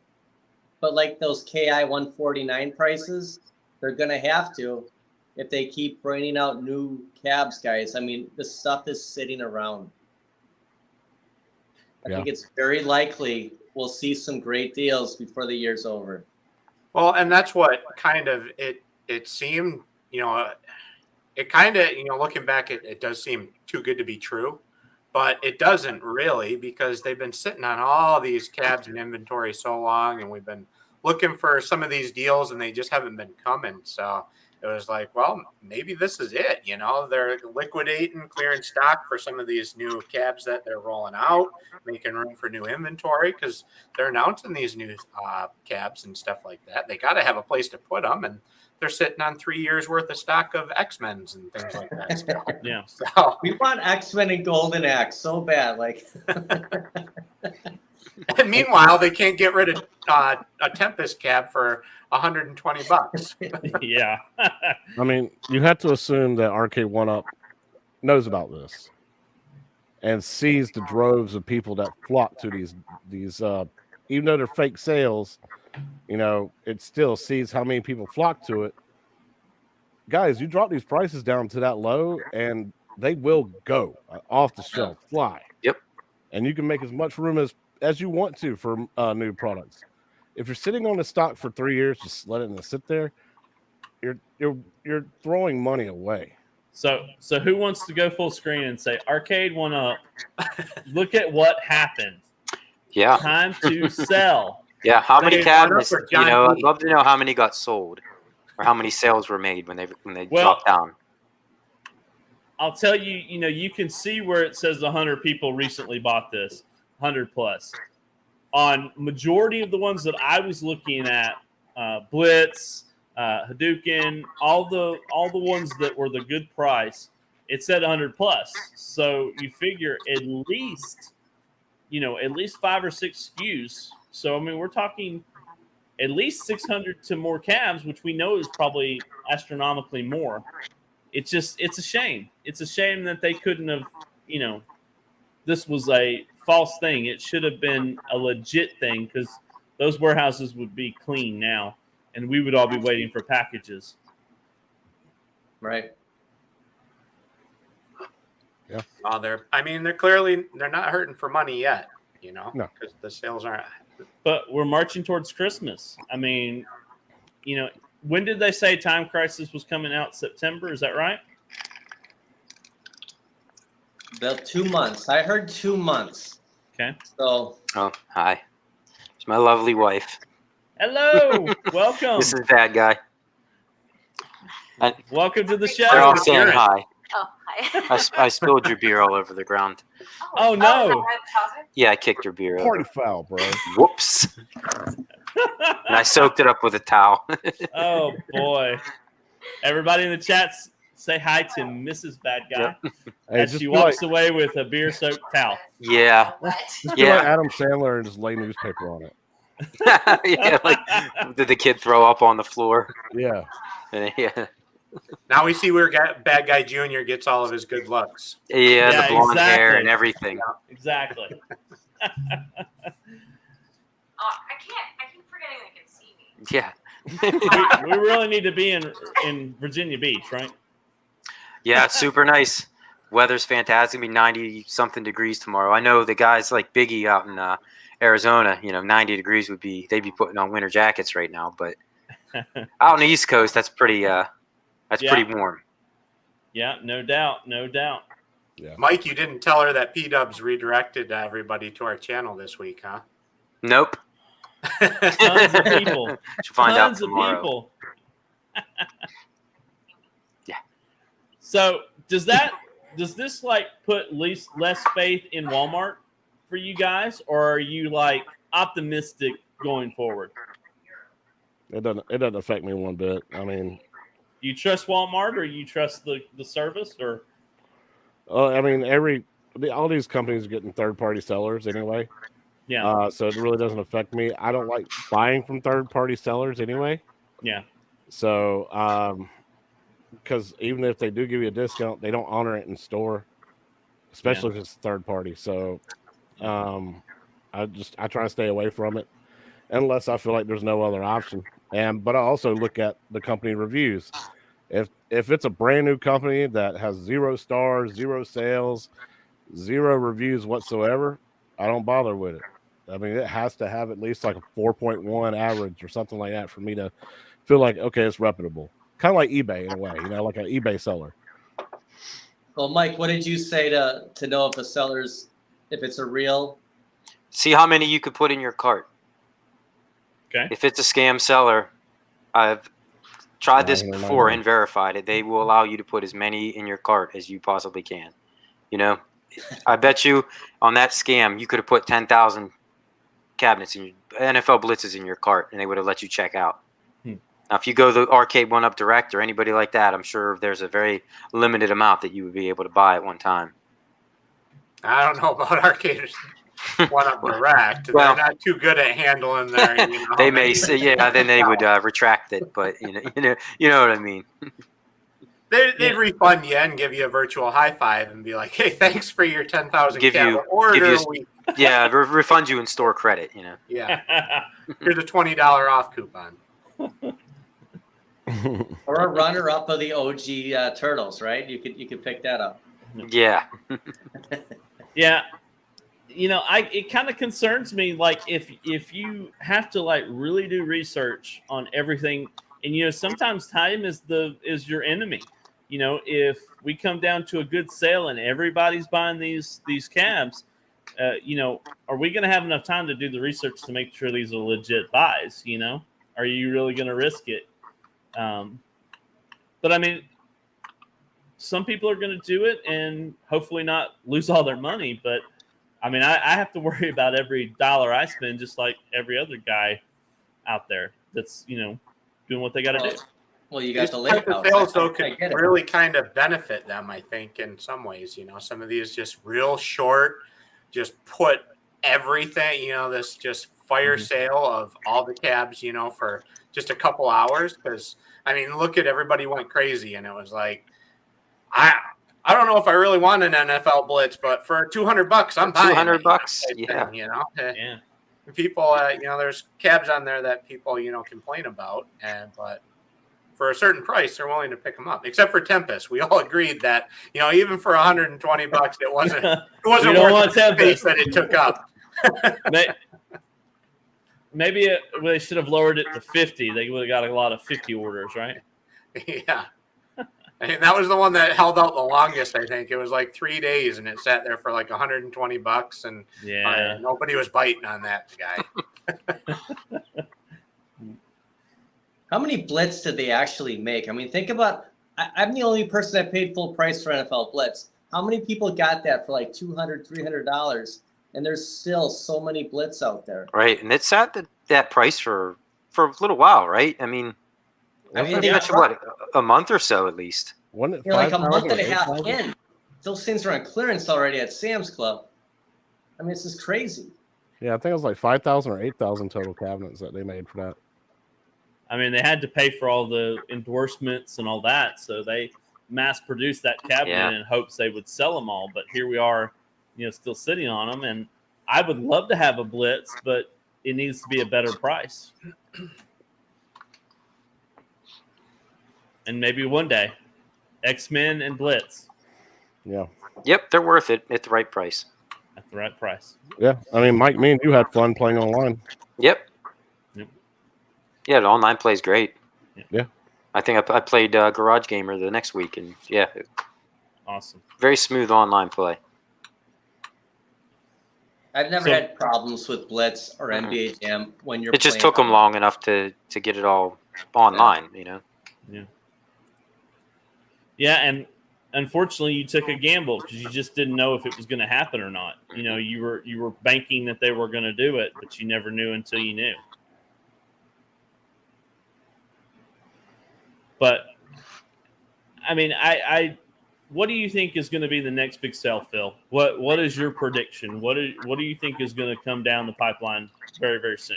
Speaker 5: but like those KI 149 prices, they're going to have to if they keep bringing out new cabs, guys. I mean, the stuff is sitting around. I think it's very likely we'll see some great deals before the year's over.
Speaker 6: Well, and that's what kind of it seemed, you know, it kind of, you know, looking back, it does seem too good to be true, but it doesn't really, because they've been sitting on all these cabs in inventory so long, and we've been looking for some of these deals and they just haven't been coming. So it was like, well, maybe this is it. You know, they're liquidating, clearing stock for some of these new cabs that they're rolling out, making room for new inventory, because they're announcing these new cabs and stuff like that. They got to have a place to put them, and they're sitting on 3 years worth of stock of XMens and things like that. So,
Speaker 3: yeah.
Speaker 6: So
Speaker 5: we want XMen and Golden Axe so bad, like.
Speaker 6: And meanwhile, they can't get rid of a Tempest cab for $120.
Speaker 3: Yeah.
Speaker 4: I mean, you have to assume that Arcade 1-Up knows about this and sees the droves of people that flock to these even though they're fake sales, you know, it still sees how many people flock to it. Guys, you drop these prices down to that low and they will go off the shelf, fly.
Speaker 7: Yep.
Speaker 4: And you can make as much room as you want to for new products. If you're sitting on the stock for 3 years, just let it sit there. You're throwing money away.
Speaker 3: So who wants to go full screen and say, Arcade 1-Up, look at what happened.
Speaker 7: Yeah.
Speaker 3: Time to sell.
Speaker 7: Yeah. How many cabinets? You know, I'd love to know how many got sold, or how many sales were made when they dropped down.
Speaker 3: I'll tell you, you know, you can see where it says 100 people recently bought this, 100 plus. On majority of the ones that I was looking at, Blitz, Hadouken, all the ones that were the good price. It said 100 plus. So you figure at least 5 or 6 SKUs. So I mean, we're talking at least 600 to more cabs, which we know is probably astronomically more. It's a shame. It's a shame that they couldn't have, this was a false thing. It should have been a legit thing, because those warehouses would be clean now, and we would all be waiting for packages.
Speaker 5: Right.
Speaker 4: Yeah.
Speaker 6: They're clearly not hurting for money yet,
Speaker 4: No.
Speaker 6: because the sales aren't.
Speaker 3: But we're marching towards Christmas. I mean, when did they say Time Crisis was coming out? September, is that right?
Speaker 5: About 2 months. I heard 2 months.
Speaker 3: Okay.
Speaker 5: So.
Speaker 7: Oh, hi. It's my lovely wife.
Speaker 3: Hello. Welcome.
Speaker 7: This is Bad Guy.
Speaker 3: Welcome to the
Speaker 7: They're all
Speaker 3: show.
Speaker 7: saying hi.
Speaker 8: Oh, hi.
Speaker 7: I spilled your beer all over the ground.
Speaker 3: Oh, no.
Speaker 7: Yeah, I kicked your beer
Speaker 4: Party
Speaker 7: over.
Speaker 4: foul, bro.
Speaker 7: Whoops. And I soaked it up with a towel.
Speaker 3: Oh, boy. Everybody in the chats, say hi to Mrs. Bad Guy
Speaker 4: Hey,
Speaker 3: as
Speaker 4: just
Speaker 3: she
Speaker 4: be
Speaker 3: walks
Speaker 4: like,
Speaker 3: away with a beer-soaked towel.
Speaker 7: Yeah.
Speaker 4: just be
Speaker 7: Yeah.
Speaker 4: like Adam Sandler and just lay newspaper on it.
Speaker 7: Yeah, like, did the kid throw up on the floor?
Speaker 4: Yeah.
Speaker 7: Yeah.
Speaker 6: Now we see where Bad Guy Jr. gets all of his good looks.
Speaker 7: Yeah,
Speaker 3: Yeah,
Speaker 7: the blonde hair
Speaker 3: exactly.
Speaker 7: and everything.
Speaker 3: Exactly.
Speaker 8: I keep forgetting they can see me.
Speaker 7: Yeah.
Speaker 3: We really need to be in Virginia Beach, right?
Speaker 7: Yeah, it's super nice. Weather's fantastic. It'll be 90 something degrees tomorrow. I know the guys like Biggie out in Arizona, 90 degrees they'd be putting on winter jackets right now, but out on the East Coast, that's pretty pretty warm.
Speaker 3: Yeah, no doubt. No doubt.
Speaker 4: Yeah.
Speaker 6: Mike, you didn't tell her that P-Dubs redirected everybody to our channel this week, huh?
Speaker 7: Nope.
Speaker 3: Tons of people.
Speaker 7: She'll find out
Speaker 3: Tons of
Speaker 7: tomorrow.
Speaker 3: people.
Speaker 7: Yeah.
Speaker 3: So does this like put less faith in Walmart for you guys, or are you like optimistic going forward?
Speaker 4: It doesn't affect me one bit. I mean,
Speaker 3: You trust Walmart, or you trust the service, or?
Speaker 4: I mean, all these companies are getting third-party sellers anyway.
Speaker 3: Yeah.
Speaker 4: So it really doesn't affect me. I don't like buying from third-party sellers anyway.
Speaker 3: Yeah.
Speaker 4: So, because even if they do give you a discount, they don't honor it in store, especially if it's third party. So, I try to stay away from it unless I feel like there's no other option. But I also look at the company reviews. If it's a brand new company that has 0 stars, 0 sales, 0 reviews whatsoever, I don't bother with it. I mean, it has to have at least like a 4.1 average or something like that for me to feel like, okay, it's reputable. Kind of like eBay in a way, like an eBay seller.
Speaker 5: Well, Mike, what did you say to know if if it's a real?
Speaker 7: See how many you could put in your cart.
Speaker 3: Okay.
Speaker 7: If it's a scam seller, I've tried this before and verified it. They will allow you to put as many in your cart as you possibly can. I bet you on that scam, you could have put 10,000 cabinets in NFL blitzes in your cart, and they would have let you check out. Now, if you go the Arcade 1-Up Direct or anybody like that, I'm sure there's a very limited amount that you would be able to buy at one time.
Speaker 6: I don't know about Arcade 1-Up Direct.
Speaker 7: Well,
Speaker 6: they're not too good at handling their.
Speaker 7: They may say, then they would retract it, but you know what I mean.
Speaker 6: They'd refund you and give you a virtual high five and be like, "Hey, thanks for your 10,000 order."
Speaker 7: Refund you in store credit.
Speaker 6: Yeah, here's a $20 off coupon.
Speaker 5: Or a runner-up of the OG Turtles, right? You could pick that up.
Speaker 7: Yeah.
Speaker 3: Yeah. It kind of concerns me, like if you have to like really do research on everything, and sometimes time is your enemy. If we come down to a good sale and everybody's buying these cabs, are we going to have enough time to do the research to make sure these are legit buys? Are you really going to risk it? But I mean, some people are going to do it and hopefully not lose all their money. But I mean, I have to worry about every dollar I spend, just like every other guy out there that's, going doing what they got to do.
Speaker 5: Well, you got
Speaker 6: These
Speaker 5: the
Speaker 6: type
Speaker 5: lake
Speaker 6: of
Speaker 5: house.
Speaker 6: sales, though,
Speaker 5: I
Speaker 6: could
Speaker 5: get it.
Speaker 6: really kind of benefit them, I think, in some ways. You know, some of these just real short, just put everything, you know, this just fire sale of all the cabs, you know, for just a couple hours. Because, I mean, look at everybody went crazy, and it was like, I don't know if I really want an NFL Blitz, but for $200, I'm buying it.
Speaker 7: $200,
Speaker 6: type
Speaker 7: yeah.
Speaker 6: thing, you know.
Speaker 3: Yeah.
Speaker 6: People, you know, there's cabs on there that people, you know, complain about, but for a certain price, they're willing to pick them up. Except for Tempest, we all agreed that, you know, even for $120, it wasn't
Speaker 3: We don't
Speaker 6: worth
Speaker 3: want
Speaker 6: the space
Speaker 3: Tempest.
Speaker 6: that it took up.
Speaker 3: Maybe they should have lowered it to 50. They would have got a lot of 50 orders, right?
Speaker 6: Yeah. And that was the one that held out the longest, I think. It was like 3 days, and it sat there for like $120, and
Speaker 3: Yeah.
Speaker 6: nobody was biting on that guy.
Speaker 5: How many Blitz did they actually make? I mean, think about. I'm the only person that paid full price for NFL Blitz. How many people got that for like $200, $300? And there's still so many Blitz out there.
Speaker 7: Right, and it's at that price for a little while, right? I mean,
Speaker 5: they
Speaker 7: pretty much what, a month or so at least.
Speaker 4: Wasn't it
Speaker 5: You're like a
Speaker 4: 5,000
Speaker 5: month and
Speaker 4: or
Speaker 5: a half
Speaker 4: 8,000?
Speaker 5: in. Those things are on clearance already at Sam's Club. I mean, it's just crazy.
Speaker 4: Yeah, I think it was like 5,000 or 8,000 total cabinets that they made for that.
Speaker 3: I mean, they had to pay for all the endorsements and all that, so they mass produced that cabinet in hopes they would sell them all. But here we are, you know, still sitting on them. And I would love to have a Blitz, but it needs to be a better price. And maybe one day, XMen and Blitz
Speaker 4: Yeah.
Speaker 7: Yep, they're worth it at the right price.
Speaker 3: at the right price.
Speaker 4: Yeah. I mean, Mike, me and you had fun playing online.
Speaker 7: Yep.
Speaker 3: Yep.
Speaker 7: Yeah, the online plays great.
Speaker 4: Yeah.
Speaker 7: I think I played Garage Gamer the next week, and yeah,
Speaker 3: Awesome.
Speaker 7: very smooth online play.
Speaker 5: I've never
Speaker 3: So-
Speaker 5: had problems with Blitz or NBA Jam when you're.
Speaker 7: It just
Speaker 5: playing
Speaker 7: took them
Speaker 5: online.
Speaker 7: long enough to get it all online, you know.
Speaker 3: Yeah, and unfortunately, you took a gamble because you just didn't know if it was going to happen or not. You know, you were banking that they were going to do it, but you never knew until you knew. But I mean, I what do you think is going to be the next big sale, Phil? What is your prediction? What do you think is going to come down the pipeline very, very soon?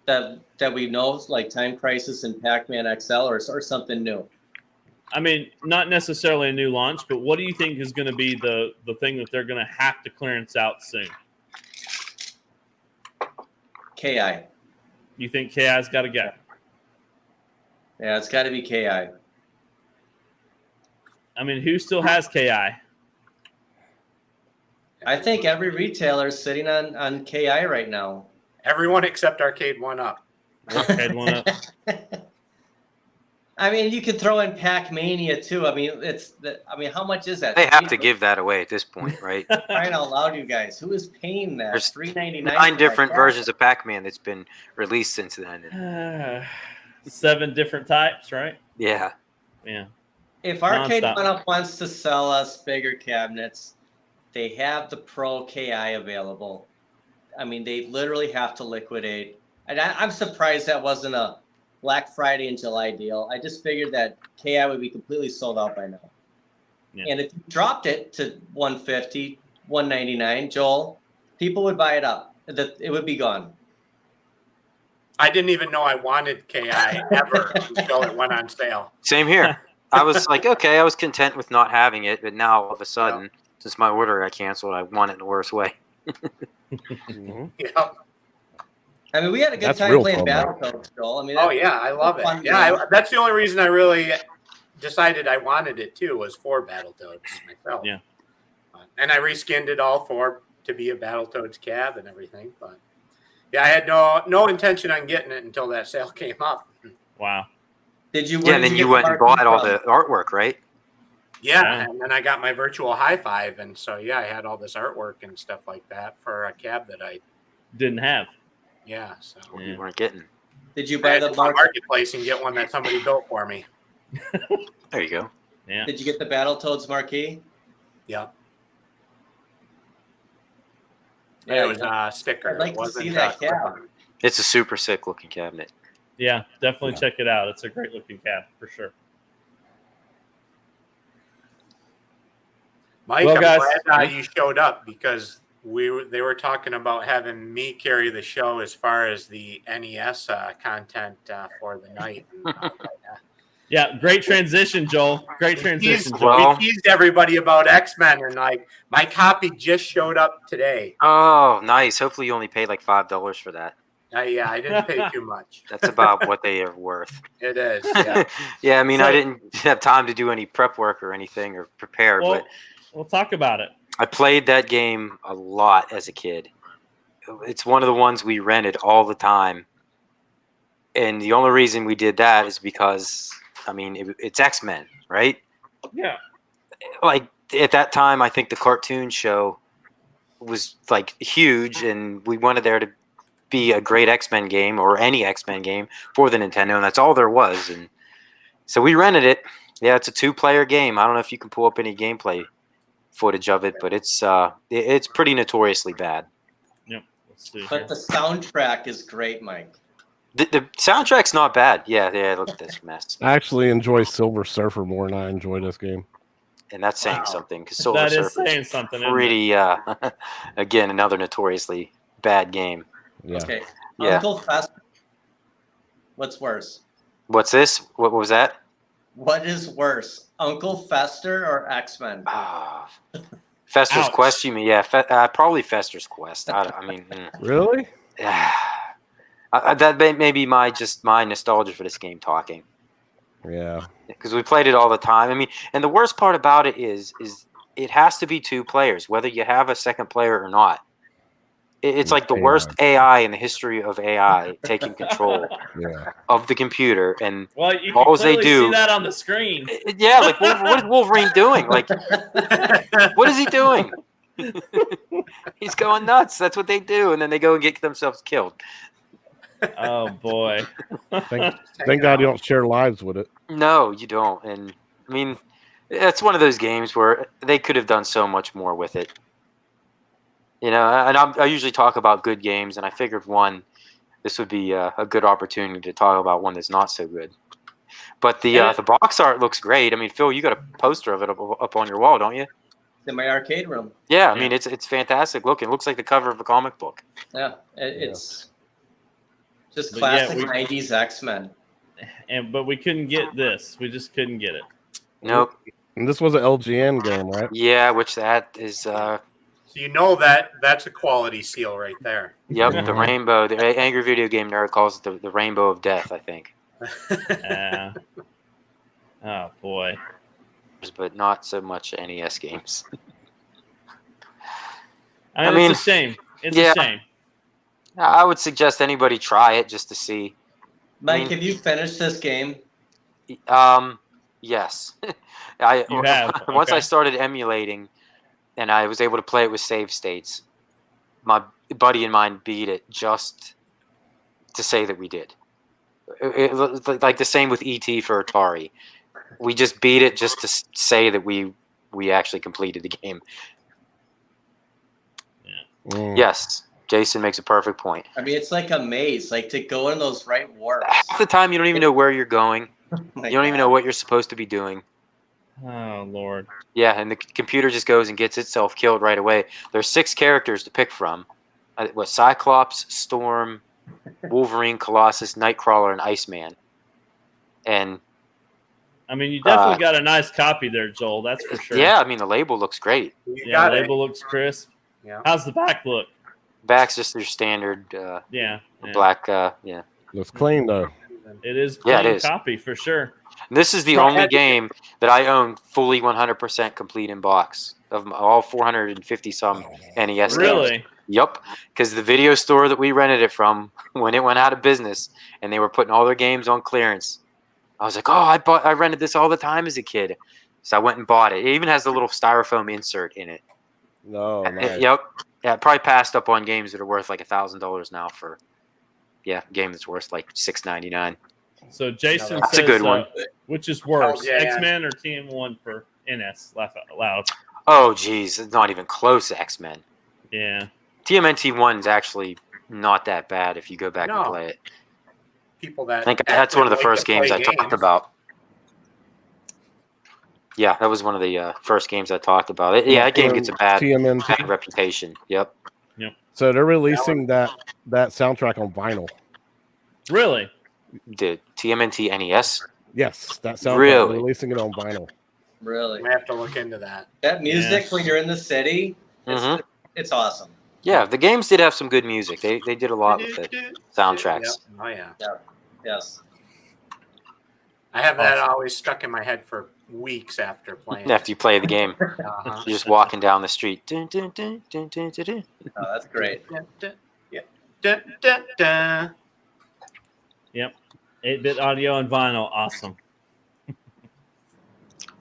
Speaker 5: That we know, like Time Crisis and Pac-Man XL, or something new.
Speaker 3: I mean, not necessarily a new launch, but what do you think is going to be the thing that they're going to have to clearance out soon?
Speaker 5: KI.
Speaker 3: You think KI's got to go?
Speaker 5: Yeah, it's got to be KI.
Speaker 3: I mean, who still has KI?
Speaker 5: I think every retailer is sitting on KI right now.
Speaker 6: Everyone except Arcade 1-Up.
Speaker 3: Arcade 1-Up.
Speaker 5: I mean, you could throw in Pac-Mania too. I mean, how much is that?
Speaker 7: They have to give that away at this point, right?
Speaker 5: Crying out loud, you guys! Who is paying that?
Speaker 7: There's
Speaker 5: $3.99.
Speaker 7: 9 different versions of Pac-Man that's been released since then.
Speaker 3: 7 different types, right?
Speaker 7: Yeah.
Speaker 3: Yeah.
Speaker 5: If Arcade
Speaker 3: Nonstop.
Speaker 5: 1-Up wants to sell us bigger cabinets, they have the Pro KI available. I mean, they literally have to liquidate. And I'm surprised that wasn't a Black Friday and July deal. I just figured that KI would be completely sold out by now.
Speaker 3: Yeah.
Speaker 5: And if you dropped it to $150, $199, Joel, people would buy it up. It would be gone.
Speaker 6: I didn't even know I wanted KI ever until it went on sale.
Speaker 7: Same here. I was like, okay, I was content with not having it, but now all of a sudden, since my order got canceled, I want it in the worst way.
Speaker 4: Mm-hmm.
Speaker 6: Yeah.
Speaker 5: I mean, we had a good
Speaker 4: That's
Speaker 5: time
Speaker 4: real
Speaker 5: playing
Speaker 4: fun, though.
Speaker 5: Battletoads, Joel. I mean,
Speaker 6: Oh yeah, I love
Speaker 5: fun
Speaker 6: it. Yeah,
Speaker 5: game.
Speaker 6: that's the only reason I really decided I wanted it too, was for Battletoads myself.
Speaker 3: Yeah.
Speaker 6: And I reskinned it all to be a Battletoads cab and everything. But yeah, I had no intention on getting it until that sale came up.
Speaker 3: Wow.
Speaker 5: Did you?
Speaker 7: Yeah, and then you went and bought all the artwork, right?
Speaker 6: Yeah,
Speaker 3: Yeah.
Speaker 6: and then I got my virtual high five, and so yeah, I had all this artwork and stuff like that for a cab that I
Speaker 3: Didn't have.
Speaker 6: so
Speaker 3: Yeah.
Speaker 7: You weren't getting.
Speaker 5: Did you
Speaker 6: I
Speaker 5: buy
Speaker 6: had
Speaker 5: the
Speaker 6: to go to
Speaker 5: Mark?
Speaker 6: marketplace and get one that somebody built for me.
Speaker 7: There you go.
Speaker 3: Yeah.
Speaker 5: Did you get the Battletoads marquee?
Speaker 6: Yeah,
Speaker 5: Yeah,
Speaker 6: it was a sticker.
Speaker 5: I'd like
Speaker 6: It
Speaker 5: to
Speaker 6: wasn't
Speaker 5: see that
Speaker 6: clip
Speaker 5: cab.
Speaker 6: on.
Speaker 7: It's a super sick looking cabinet.
Speaker 3: Yeah, definitely
Speaker 4: Yeah.
Speaker 3: check it out. It's a great looking cab for sure.
Speaker 6: Mike,
Speaker 3: Well,
Speaker 6: I'm
Speaker 3: guys-
Speaker 6: glad you showed up because they were talking about having me carry the show as far as the NES content for the night.
Speaker 3: Yeah, great transition, Joel. Great transition, Joel.
Speaker 7: Well-
Speaker 6: We teased everybody about X-Men, and like my copy just showed up today.
Speaker 7: Oh, nice. Hopefully you only paid like $5 for that.
Speaker 6: Yeah, I didn't pay too much.
Speaker 7: That's about what they are worth.
Speaker 6: It is. Yeah.
Speaker 7: Yeah, I mean,
Speaker 3: So-
Speaker 7: I didn't have time to do any prep work or anything or prepare,
Speaker 3: Well,
Speaker 7: but
Speaker 3: we'll talk about it.
Speaker 7: I played that game a lot as a kid. It's one of the ones we rented all the time. And the only reason we did that is because, I mean, it's X-Men, right?
Speaker 3: Yeah.
Speaker 7: Like, at that time, I think the cartoon show was, like, huge, and we wanted there to be a great X-Men game or any X-Men game for the Nintendo, and that's all there was. And so we rented it. Yeah, it's a 2-player game. I don't know if you can pull up any gameplay footage of it, but it's pretty notoriously bad.
Speaker 3: Yep. Let's see.
Speaker 5: But
Speaker 3: Here.
Speaker 5: the soundtrack is great, Mike.
Speaker 7: The soundtrack's not bad. Yeah, look at this mess.
Speaker 4: I actually enjoy Silver Surfer more than I enjoy this game.
Speaker 7: And that's saying
Speaker 5: Wow.
Speaker 7: something because Silver
Speaker 3: That is
Speaker 7: Surfer
Speaker 3: saying something. Isn't it?
Speaker 7: pretty, again, another notoriously bad game.
Speaker 4: Yeah.
Speaker 5: Okay.
Speaker 7: Yeah.
Speaker 5: Uncle Fester. What's worse?
Speaker 7: What's this? What was that?
Speaker 5: What is worse, Uncle Fester or X-Men?
Speaker 7: Ah, Fester's
Speaker 3: Ouch.
Speaker 7: Quest, you mean? Yeah, probably Fester's Quest. I mean,
Speaker 4: Really?
Speaker 7: that may be my nostalgia for this game talking.
Speaker 4: Yeah.
Speaker 7: Because we played it all the time. I mean, and the worst part about it is it has to be 2 players, whether you have a second player or not. It's like the
Speaker 4: AI.
Speaker 7: worst AI in the history of AI taking control
Speaker 4: Yeah.
Speaker 7: of the computer. And
Speaker 3: Well, you
Speaker 7: All
Speaker 3: can
Speaker 7: they
Speaker 3: clearly
Speaker 7: do-
Speaker 3: see that on the screen.
Speaker 7: yeah, like what is Wolverine doing? Like, what is he doing? He's going nuts. That's what they do, and then they go and get themselves killed.
Speaker 3: Oh boy.
Speaker 4: Thank God you don't share lives with it.
Speaker 7: No, you don't. And I mean, it's one of those games where they could have done so much more with it. You know, and I usually talk about good games, and I figured this would be a good opportunity to talk about one that's not so good. But the box art looks great. I mean, Phil, you got a poster of it up on your wall, don't you?
Speaker 5: In my arcade room.
Speaker 7: Yeah, I mean, it's fantastic looking. It looks like the cover of a comic book.
Speaker 5: Yeah, it's just
Speaker 3: But yeah,
Speaker 5: classic 90s X-Men.
Speaker 3: But we couldn't get this. We just couldn't get it.
Speaker 7: Nope.
Speaker 4: And this was an LGN game, right?
Speaker 7: Yeah, which that is.
Speaker 6: So you know that's a quality seal right there.
Speaker 7: Yep, the
Speaker 4: Mhm.
Speaker 7: rainbow. The Angry Video Game Nerd calls it the rainbow of death, I think.
Speaker 3: Oh boy.
Speaker 7: But not so much NES games.
Speaker 3: I mean,
Speaker 7: mean,
Speaker 3: it's a shame. It's
Speaker 7: yeah.
Speaker 3: a shame.
Speaker 7: I would suggest anybody try it just to see.
Speaker 5: Mike,
Speaker 7: mean-
Speaker 5: have you finished this game?
Speaker 7: Yes.
Speaker 3: You have,
Speaker 7: Once I
Speaker 3: okay.
Speaker 7: started emulating, and I was able to play it with save states, my buddy and mine beat it just to say that we did. Like the same with ET for Atari. We just beat it just to say that we actually completed the game.
Speaker 4: Mm.
Speaker 7: Yes, Jason makes a perfect point.
Speaker 5: I mean, it's like a maze, like to go in those right warps.
Speaker 7: Half the time, you don't even know where you're going.
Speaker 5: Like
Speaker 7: You don't even know what you're supposed to be doing.
Speaker 3: Oh Lord.
Speaker 7: Yeah, and the computer just goes and gets itself killed right away. There's 6 characters to pick from. Cyclops, Storm, Wolverine, Colossus, Nightcrawler, and Iceman. And
Speaker 3: I mean, you definitely got a nice copy there, Joel. That's for sure.
Speaker 7: yeah, I mean, the label looks great.
Speaker 6: You
Speaker 3: Yeah,
Speaker 6: got
Speaker 3: the
Speaker 6: it.
Speaker 3: label looks crisp.
Speaker 6: Yeah.
Speaker 3: How's the back look?
Speaker 7: Back's just your standard
Speaker 3: Yeah.
Speaker 7: black. Yeah.
Speaker 4: Looks clean though.
Speaker 3: It is
Speaker 7: Yeah, it
Speaker 3: clean
Speaker 7: is.
Speaker 3: copy for sure.
Speaker 7: This is the
Speaker 6: Right.
Speaker 7: only game that I own fully 100% complete in box of all 450 some NES games.
Speaker 3: Really?
Speaker 7: Yep, because the video store that we rented it from, when it went out of business and they were putting all their games on clearance, I was like, oh, I rented this all the time as a kid. So I went and bought it. It even has a little styrofoam insert in it.
Speaker 4: No, nice.
Speaker 7: Yep. Yeah, it probably passed up on games that are worth like $1,000 now for, a game that's worth like $6.99.
Speaker 3: So Jason
Speaker 7: That's a
Speaker 3: says,
Speaker 7: good one.
Speaker 3: Which is worse,
Speaker 6: Oh, yeah.
Speaker 3: X-Men or TM1 for NS? Laugh out loud.
Speaker 7: Oh, geez, it's not even close to X-Men.
Speaker 3: Yeah.
Speaker 7: TMNT1 is actually not that bad if you go back and
Speaker 6: No.
Speaker 7: play it.
Speaker 6: People that
Speaker 7: I think that's one of the
Speaker 6: like
Speaker 7: first
Speaker 6: to play
Speaker 7: games I talked about. Yeah, that was one of the first games I talked about. Yeah, that game gets a bad
Speaker 4: TMNT.
Speaker 7: reputation. Yep.
Speaker 4: So they're releasing that soundtrack on vinyl.
Speaker 3: Really?
Speaker 7: The TMNT NES.
Speaker 4: Yes, that soundtrack.
Speaker 7: Really?
Speaker 4: They're releasing it on vinyl.
Speaker 5: Really.
Speaker 6: I have to look into that.
Speaker 5: That music
Speaker 3: Yeah.
Speaker 5: when you're in the city, it's awesome.
Speaker 7: Yeah, the games did have some good music. They did a lot with it. Soundtracks.
Speaker 6: Yep. Oh yeah.
Speaker 5: Yes.
Speaker 6: I have that always stuck in my head for weeks after playing.
Speaker 7: After you play the game,
Speaker 6: Uh-huh.
Speaker 7: you're just walking down the street. Dun, dun, dun, dun, dun, dun, dun.
Speaker 5: Oh, that's great.
Speaker 6: Yeah. Dun, dun, dun.
Speaker 3: 8-bit audio and vinyl. Awesome.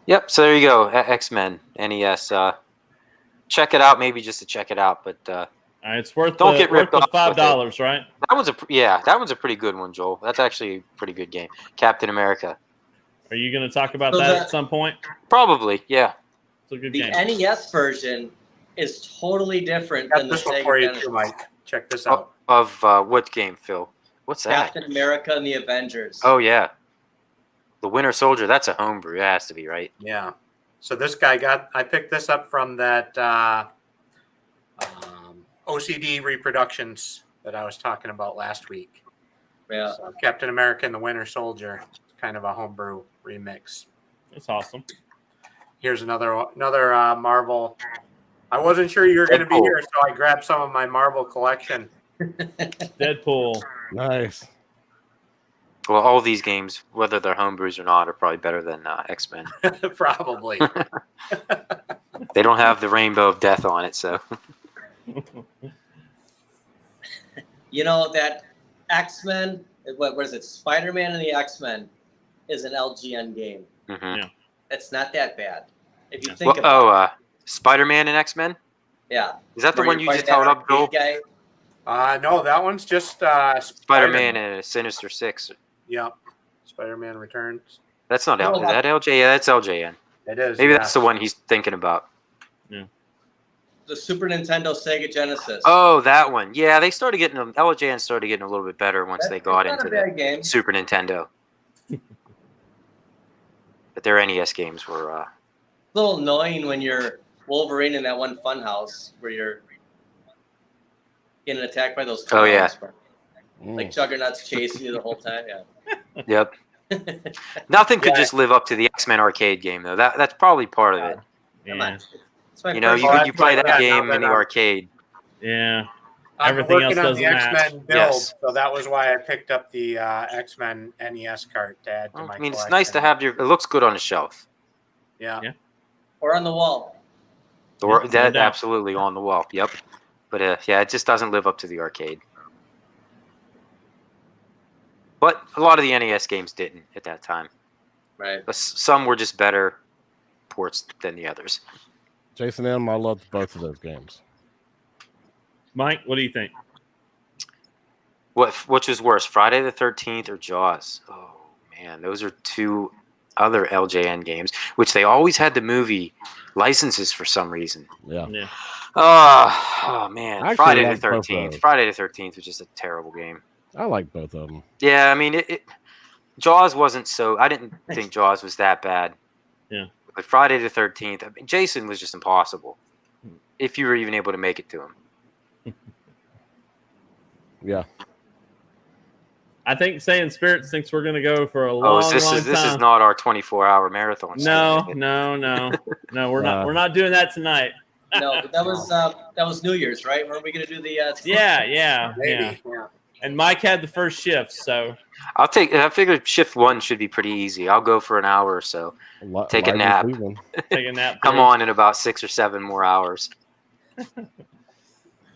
Speaker 7: Yep. So there you go. XMen NES. Check it out. Maybe just to check it out, but
Speaker 3: All right, it's worth
Speaker 7: Don't
Speaker 3: the,
Speaker 7: get ripped
Speaker 3: worth the
Speaker 7: off with it.
Speaker 3: $5, right?
Speaker 7: that one's a pretty good one, Joel. That's actually a pretty good game. Captain America.
Speaker 3: Are you going to talk about
Speaker 5: So
Speaker 3: that
Speaker 5: the-
Speaker 3: at some point?
Speaker 7: Probably. Yeah.
Speaker 3: It's a good
Speaker 5: The
Speaker 3: game.
Speaker 5: NES version is totally different
Speaker 6: Got
Speaker 5: than the
Speaker 6: this one
Speaker 5: Sega
Speaker 6: for you
Speaker 5: Genesis.
Speaker 6: too, Mike. Check this out.
Speaker 7: Of what game, Phil? What's that?
Speaker 5: Captain America and the Avengers.
Speaker 7: Oh yeah. The Winter Soldier. That's a homebrew. It has to be, right?
Speaker 6: Yeah. So this guy I picked this up from that OCD reproductions that I was talking about last week.
Speaker 5: Yeah.
Speaker 6: So Captain America and the Winter Soldier, kind of a homebrew remix.
Speaker 3: That's awesome.
Speaker 6: Here's another Marvel. I wasn't sure you were going to be
Speaker 7: Deadpool.
Speaker 6: here, so I grabbed some of my Marvel collection.
Speaker 3: Deadpool.
Speaker 4: Nice.
Speaker 7: Well, all these games, whether they're homebrews or not, are probably better than X-Men.
Speaker 6: Probably.
Speaker 7: They don't have the Rainbow of Death on it, so.
Speaker 5: You know that X-Men, what is it? Spider-Man and the X-Men is an LGN game.
Speaker 7: Mhm.
Speaker 3: Yeah.
Speaker 5: It's not that bad. If you
Speaker 3: Yeah.
Speaker 5: think about it.
Speaker 7: Spider-Man and X-Men?
Speaker 5: Yeah.
Speaker 7: Is that the
Speaker 5: Where
Speaker 7: one
Speaker 5: you're
Speaker 7: you just
Speaker 5: fighting
Speaker 7: held
Speaker 5: that
Speaker 7: up, Joel?
Speaker 5: arcade guy.
Speaker 6: No, that one's just
Speaker 7: Spider-Man and Sinister Six.
Speaker 6: Yep. Spider-Man Returns.
Speaker 7: That's not
Speaker 5: No,
Speaker 7: Is that LJ? Yeah, that's LJN.
Speaker 6: It is.
Speaker 7: Maybe
Speaker 6: yeah.
Speaker 7: that's the one he's thinking about.
Speaker 5: The Super Nintendo Sega Genesis.
Speaker 7: Oh, that one. Yeah, they started getting them. LJN started getting a little bit better once they got
Speaker 5: It's not
Speaker 7: into
Speaker 5: a
Speaker 7: the
Speaker 5: bad game.
Speaker 7: Super Nintendo. But their NES games were.
Speaker 5: A little annoying when you're Wolverine in that one funhouse where you're getting attacked by those
Speaker 7: Oh, yeah.
Speaker 5: clowns. Like Juggernaut's chasing you the whole time. Yeah.
Speaker 7: Yep. Nothing could
Speaker 6: Yeah.
Speaker 7: just live up to the X-Men arcade game, though. That's probably part of it.
Speaker 5: Come on.
Speaker 3: Yeah.
Speaker 5: It's my
Speaker 7: You know,
Speaker 5: first-
Speaker 7: you
Speaker 6: Oh,
Speaker 7: you
Speaker 6: that's
Speaker 7: play
Speaker 6: right,
Speaker 7: that
Speaker 6: yeah,
Speaker 7: game
Speaker 6: now
Speaker 7: in the
Speaker 6: that I'm-
Speaker 7: arcade.
Speaker 3: Yeah.
Speaker 6: I'm
Speaker 3: Everything else
Speaker 6: working on
Speaker 3: doesn't
Speaker 6: the
Speaker 3: match.
Speaker 6: X-Men build,
Speaker 7: Yes.
Speaker 6: so that was why I picked up the X-Men NES cart to add to my
Speaker 7: I mean, it's
Speaker 6: collection.
Speaker 7: nice to have your. It looks good on the shelf.
Speaker 6: Yeah.
Speaker 3: Yeah.
Speaker 5: or on the wall.
Speaker 7: Or
Speaker 3: no
Speaker 7: that
Speaker 3: doubt.
Speaker 7: absolutely on the wall. Yep. But yeah, it just doesn't live up to the arcade. But a lot of the NES games didn't at that time.
Speaker 5: Right.
Speaker 7: But some were just better ports than the others.
Speaker 4: Jason M, I loved both of those games.
Speaker 3: Mike, what do you think?
Speaker 7: Which is worse, Friday the 13th or Jaws? Oh man, those are two other LJN games, which they always had the movie licenses for some reason.
Speaker 4: Yeah.
Speaker 3: Yeah.
Speaker 7: Oh man,
Speaker 4: I actually
Speaker 7: Friday the
Speaker 4: like both of
Speaker 7: 13th.
Speaker 4: those.
Speaker 7: Friday the 13th was just a terrible game.
Speaker 4: I like both of them.
Speaker 7: Yeah, I mean, Jaws wasn't so. I didn't think Jaws was that bad.
Speaker 3: Yeah.
Speaker 7: But Friday the 13th, I mean, Jason was just impossible. If you were even able to make it to him.
Speaker 4: Yeah.
Speaker 3: I think Saying Spirits thinks we're going to go for a long,
Speaker 7: Oh,
Speaker 3: long
Speaker 7: this
Speaker 3: time.
Speaker 7: is not our 24-hour marathon.
Speaker 3: No,
Speaker 7: stream, is it?
Speaker 3: no, we're not. We're not doing that tonight.
Speaker 5: No, but that was New Year's, right? Weren't we gonna do the?
Speaker 3: Yeah.
Speaker 6: Maybe. Yeah.
Speaker 3: And Mike had the first shift, so
Speaker 7: I figured shift 1 should be pretty easy. I'll go for an hour or so. Take a
Speaker 4: Live in
Speaker 7: nap.
Speaker 4: Cleveland.
Speaker 3: take a nap.
Speaker 7: Come
Speaker 3: first.
Speaker 7: on in about 6 or 7 more hours.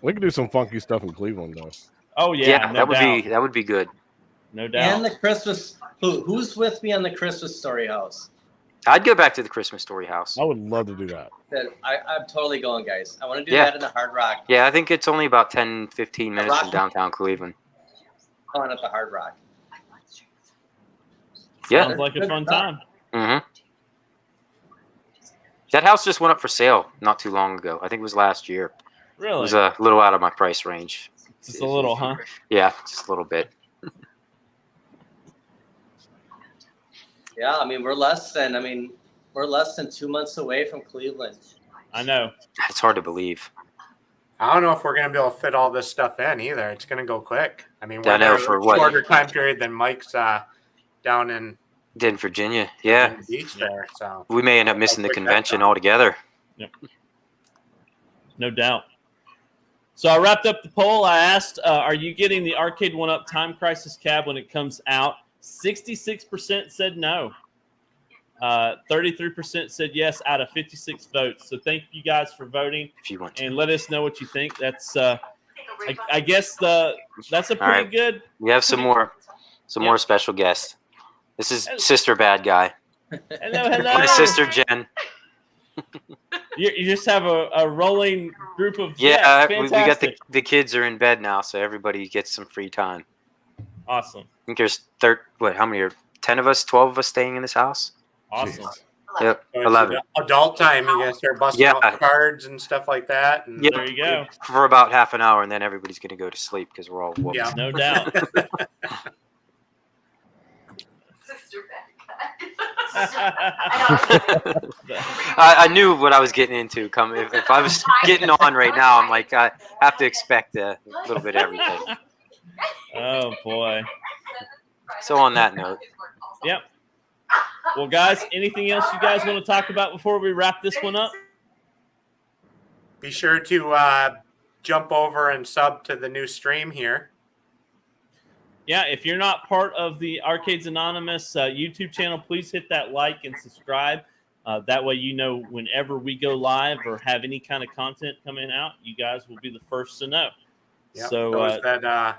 Speaker 4: We could do some funky stuff in Cleveland, though.
Speaker 3: Oh yeah, no
Speaker 7: that would be good.
Speaker 3: no
Speaker 5: And
Speaker 3: doubt.
Speaker 5: the Christmas. Who's with me on the Christmas Story House?
Speaker 7: I'd go back to the Christmas Story House.
Speaker 4: I would love to do that.
Speaker 5: I'm totally going, guys. I want to do
Speaker 7: Yeah.
Speaker 5: that in the Hard Rock.
Speaker 7: Yeah, I think it's only about 10, 15 minutes from
Speaker 5: Rock.
Speaker 7: downtown Cleveland.
Speaker 5: On at the Hard Rock.
Speaker 7: Yeah.
Speaker 3: Sounds like a fun time.
Speaker 7: hmm That house just went up for sale not too long ago. I think it was last year. It
Speaker 3: Really?
Speaker 7: was a little out of my price range.
Speaker 3: Just a little, huh?
Speaker 7: Yeah, just a little bit.
Speaker 5: Yeah, I mean we're less than 2 months away from Cleveland.
Speaker 3: I know.
Speaker 7: It's hard to believe.
Speaker 6: I don't know if we're going to be able to fit all this stuff in either. It's going to go quick. I mean, we're
Speaker 7: I know,
Speaker 6: in
Speaker 7: for
Speaker 6: a
Speaker 7: what?
Speaker 6: shorter time period than Mike's down in
Speaker 7: Did in Virginia, yeah.
Speaker 6: Virginia Beach there. So
Speaker 7: We may end up missing the convention altogether.
Speaker 3: No doubt. So I wrapped up the poll. I asked, are you getting the Arcade 1-Up Time Crisis cab when it comes out? 66% said no. 33% said yes out of 56 votes. So thank you guys for voting.
Speaker 7: If you want to.
Speaker 3: And let us know what you think. That's, I guess, that's a pretty
Speaker 7: right.
Speaker 3: good.
Speaker 7: We have some more special guests. This is Sister Bad Guy.
Speaker 3: Hello.
Speaker 7: My sister Jen.
Speaker 3: You just have a rolling group of
Speaker 7: Yeah,
Speaker 3: guests.
Speaker 7: we got
Speaker 3: Fantastic.
Speaker 7: the kids are in bed now, so everybody gets some free time.
Speaker 3: Awesome.
Speaker 7: I think there's how many are 10 of us, 12 of us staying in this house?
Speaker 3: Awesome.
Speaker 7: Yep,
Speaker 6: it's
Speaker 7: 11.
Speaker 6: adult time. You guys start busting out cards and stuff like that. And
Speaker 7: Yeah.
Speaker 3: There you go.
Speaker 7: For about half an hour, and then everybody's going to go to sleep because we're all whooped.
Speaker 6: Yeah.
Speaker 3: No doubt.
Speaker 8: Sister
Speaker 7: I knew what I was getting into. If I was getting on right now, I'm like, I have to expect a little bit of everything.
Speaker 3: Oh, boy.
Speaker 7: So on that note.
Speaker 3: Yep. Well, guys, anything else you guys want to talk about before we wrap this one up?
Speaker 6: Be sure to jump over and sub to the new stream here.
Speaker 3: Yeah, if you're not part of the Arcades Anonymous YouTube channel, please hit that like and subscribe. That way you know whenever we go live or have any kind of content coming out, you guys will be the first to know.
Speaker 6: Yep.
Speaker 3: So
Speaker 6: those that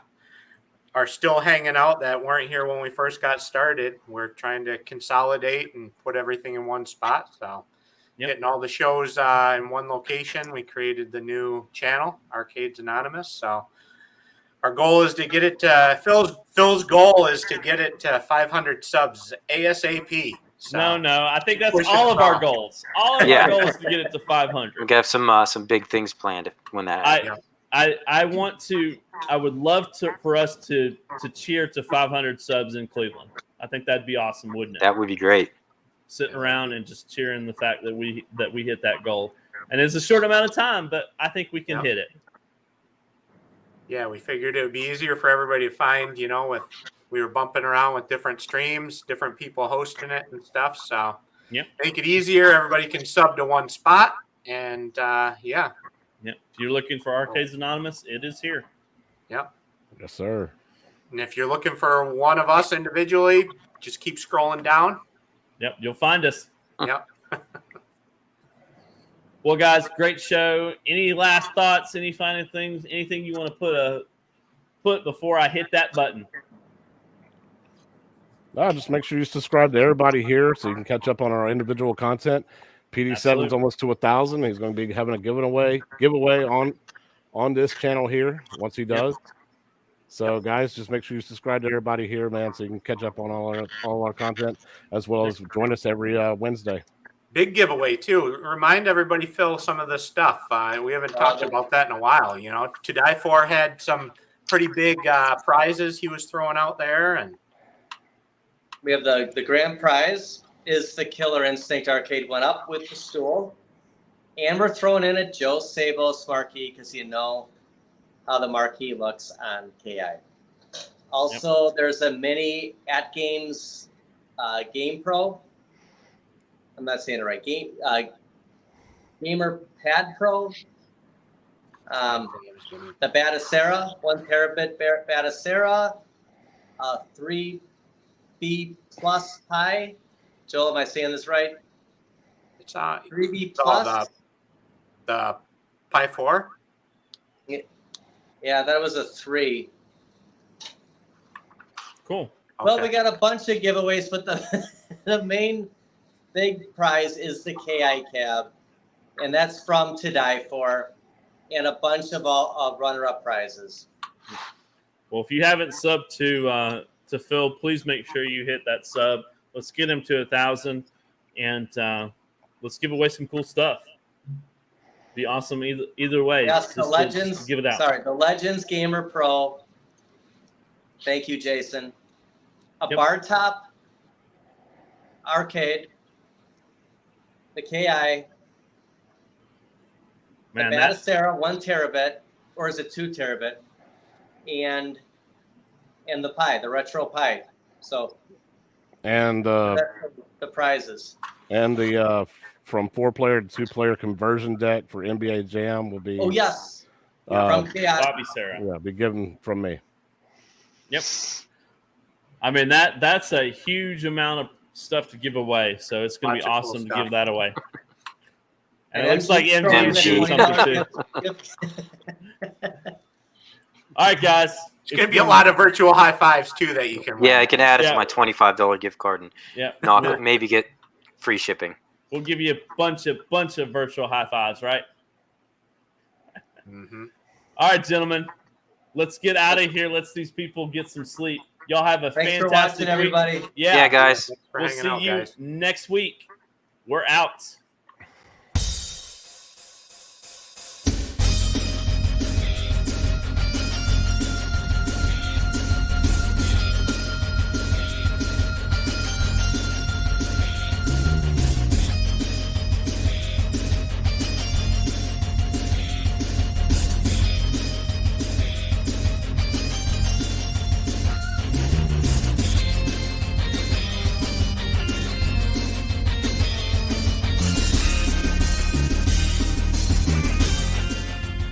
Speaker 6: are still hanging out that weren't here when we first got started, we're trying to consolidate and put everything in one spot. So getting all the shows in one location, we created the new channel, Arcades Anonymous. So our goal is to get it to Phil's goal is to get it to 500 subs ASAP. So
Speaker 3: no, I think that's all of our goals. All of our goals to get it to 500.
Speaker 7: We have some big things planned when that happens.
Speaker 3: I would love for us to cheer to 500 subs in Cleveland. I think that'd be awesome, wouldn't it?
Speaker 7: That would be great.
Speaker 3: Sitting around and just cheering the fact that we hit that goal. And it's a short amount of time, but I think we can hit it.
Speaker 6: Yeah, we figured it would be easier for everybody to find, we were bumping around with different streams, different people hosting it and stuff. So make it easier. Everybody can sub to one spot. And Yep.
Speaker 3: If you're looking for Arcades Anonymous, it is here.
Speaker 6: Yep.
Speaker 4: Yes, sir.
Speaker 6: And if you're looking for one of us individually, just keep scrolling down.
Speaker 3: Yep, you'll find us.
Speaker 6: Yep.
Speaker 3: Well, guys, great show. Any last thoughts? Any final things? Anything you want to put before I hit that button?
Speaker 4: No, just make sure you subscribe to everybody here so you can catch up on our individual content. PD7's almost to 1,000. He's going to be having a giveaway on this channel here once he does. So, guys, just make sure you subscribe to everybody here, man, so you can catch up on all our content, as well as join us every Wednesday.
Speaker 6: Big giveaway, too. Remind everybody, Phil, some of this stuff. We haven't talked about that in a while. To Die For had some pretty big prizes he was throwing out there. And
Speaker 5: we have the grand prize is the Killer Instinct Arcade 1-Up with the stool. And we're throwing in a Joe Sabos marquee because you know how the marquee looks on KI. Also, there's a mini At Games Game Pro. I'm not saying it right. Gamer Pad Pro. The Batacera, 1 terabit Batacera, 3B plus high. Joel, am I saying this right?
Speaker 6: It's
Speaker 5: 3B plus.
Speaker 6: The Pi 4.
Speaker 5: Yeah, that was a 3.
Speaker 3: Cool.
Speaker 5: Well, we got a bunch of giveaways, but the main big prize is the KI cab, and that's from To Die For, and a bunch of runner-up prizes.
Speaker 3: Well, if you haven't subbed to Phil, please make sure you hit that sub. Let's get him to 1,000, and let's give away some cool stuff. Be awesome either way.
Speaker 5: Yes, the
Speaker 3: just
Speaker 5: Legends.
Speaker 3: to give it out.
Speaker 5: Sorry, the Legends Gamer Pro. Thank you, Jason. A
Speaker 3: Yep.
Speaker 5: bar top arcade. The KI.
Speaker 3: Man,
Speaker 5: the
Speaker 3: that's
Speaker 5: Batacera 1 terabit, or is it 2 terabit? And the Pi, the Retro Pi. So
Speaker 4: And
Speaker 5: that's the prizes.
Speaker 4: and the from 4-player to 2-player conversion deck for NBA Jam will be
Speaker 5: Oh yes,
Speaker 4: uh,
Speaker 5: from KI.
Speaker 3: Bobby Sarah.
Speaker 4: yeah, be given from me.
Speaker 3: Yep. I mean that's a huge amount of stuff to give away, so it's going to be
Speaker 6: Lots of cool
Speaker 3: awesome to
Speaker 6: stuff.
Speaker 3: give that away. And
Speaker 5: And
Speaker 3: it looks like
Speaker 5: MG's
Speaker 3: MG's
Speaker 7: throwing
Speaker 3: doing
Speaker 5: a
Speaker 3: something too.
Speaker 5: $20
Speaker 3: All right, guys.
Speaker 6: It's going to be a lot of virtual high fives too that you can win.
Speaker 7: Yeah, I can add it
Speaker 3: Yeah.
Speaker 7: to my $25 gift card and
Speaker 3: Yeah.
Speaker 7: knock it, maybe get free shipping.
Speaker 3: We'll give you a bunch of virtual high fives, right?
Speaker 6: Mm-hmm.
Speaker 3: All right, gentlemen. Let's get out of here. Let's these people get some sleep. Y'all have a
Speaker 5: Thanks for
Speaker 3: fantastic
Speaker 5: watching,
Speaker 3: week.
Speaker 5: everybody.
Speaker 7: Yeah, guys.
Speaker 6: Thanks for
Speaker 3: We'll
Speaker 6: hanging
Speaker 3: see
Speaker 6: out,
Speaker 3: you
Speaker 6: guys.
Speaker 3: next week. We're out.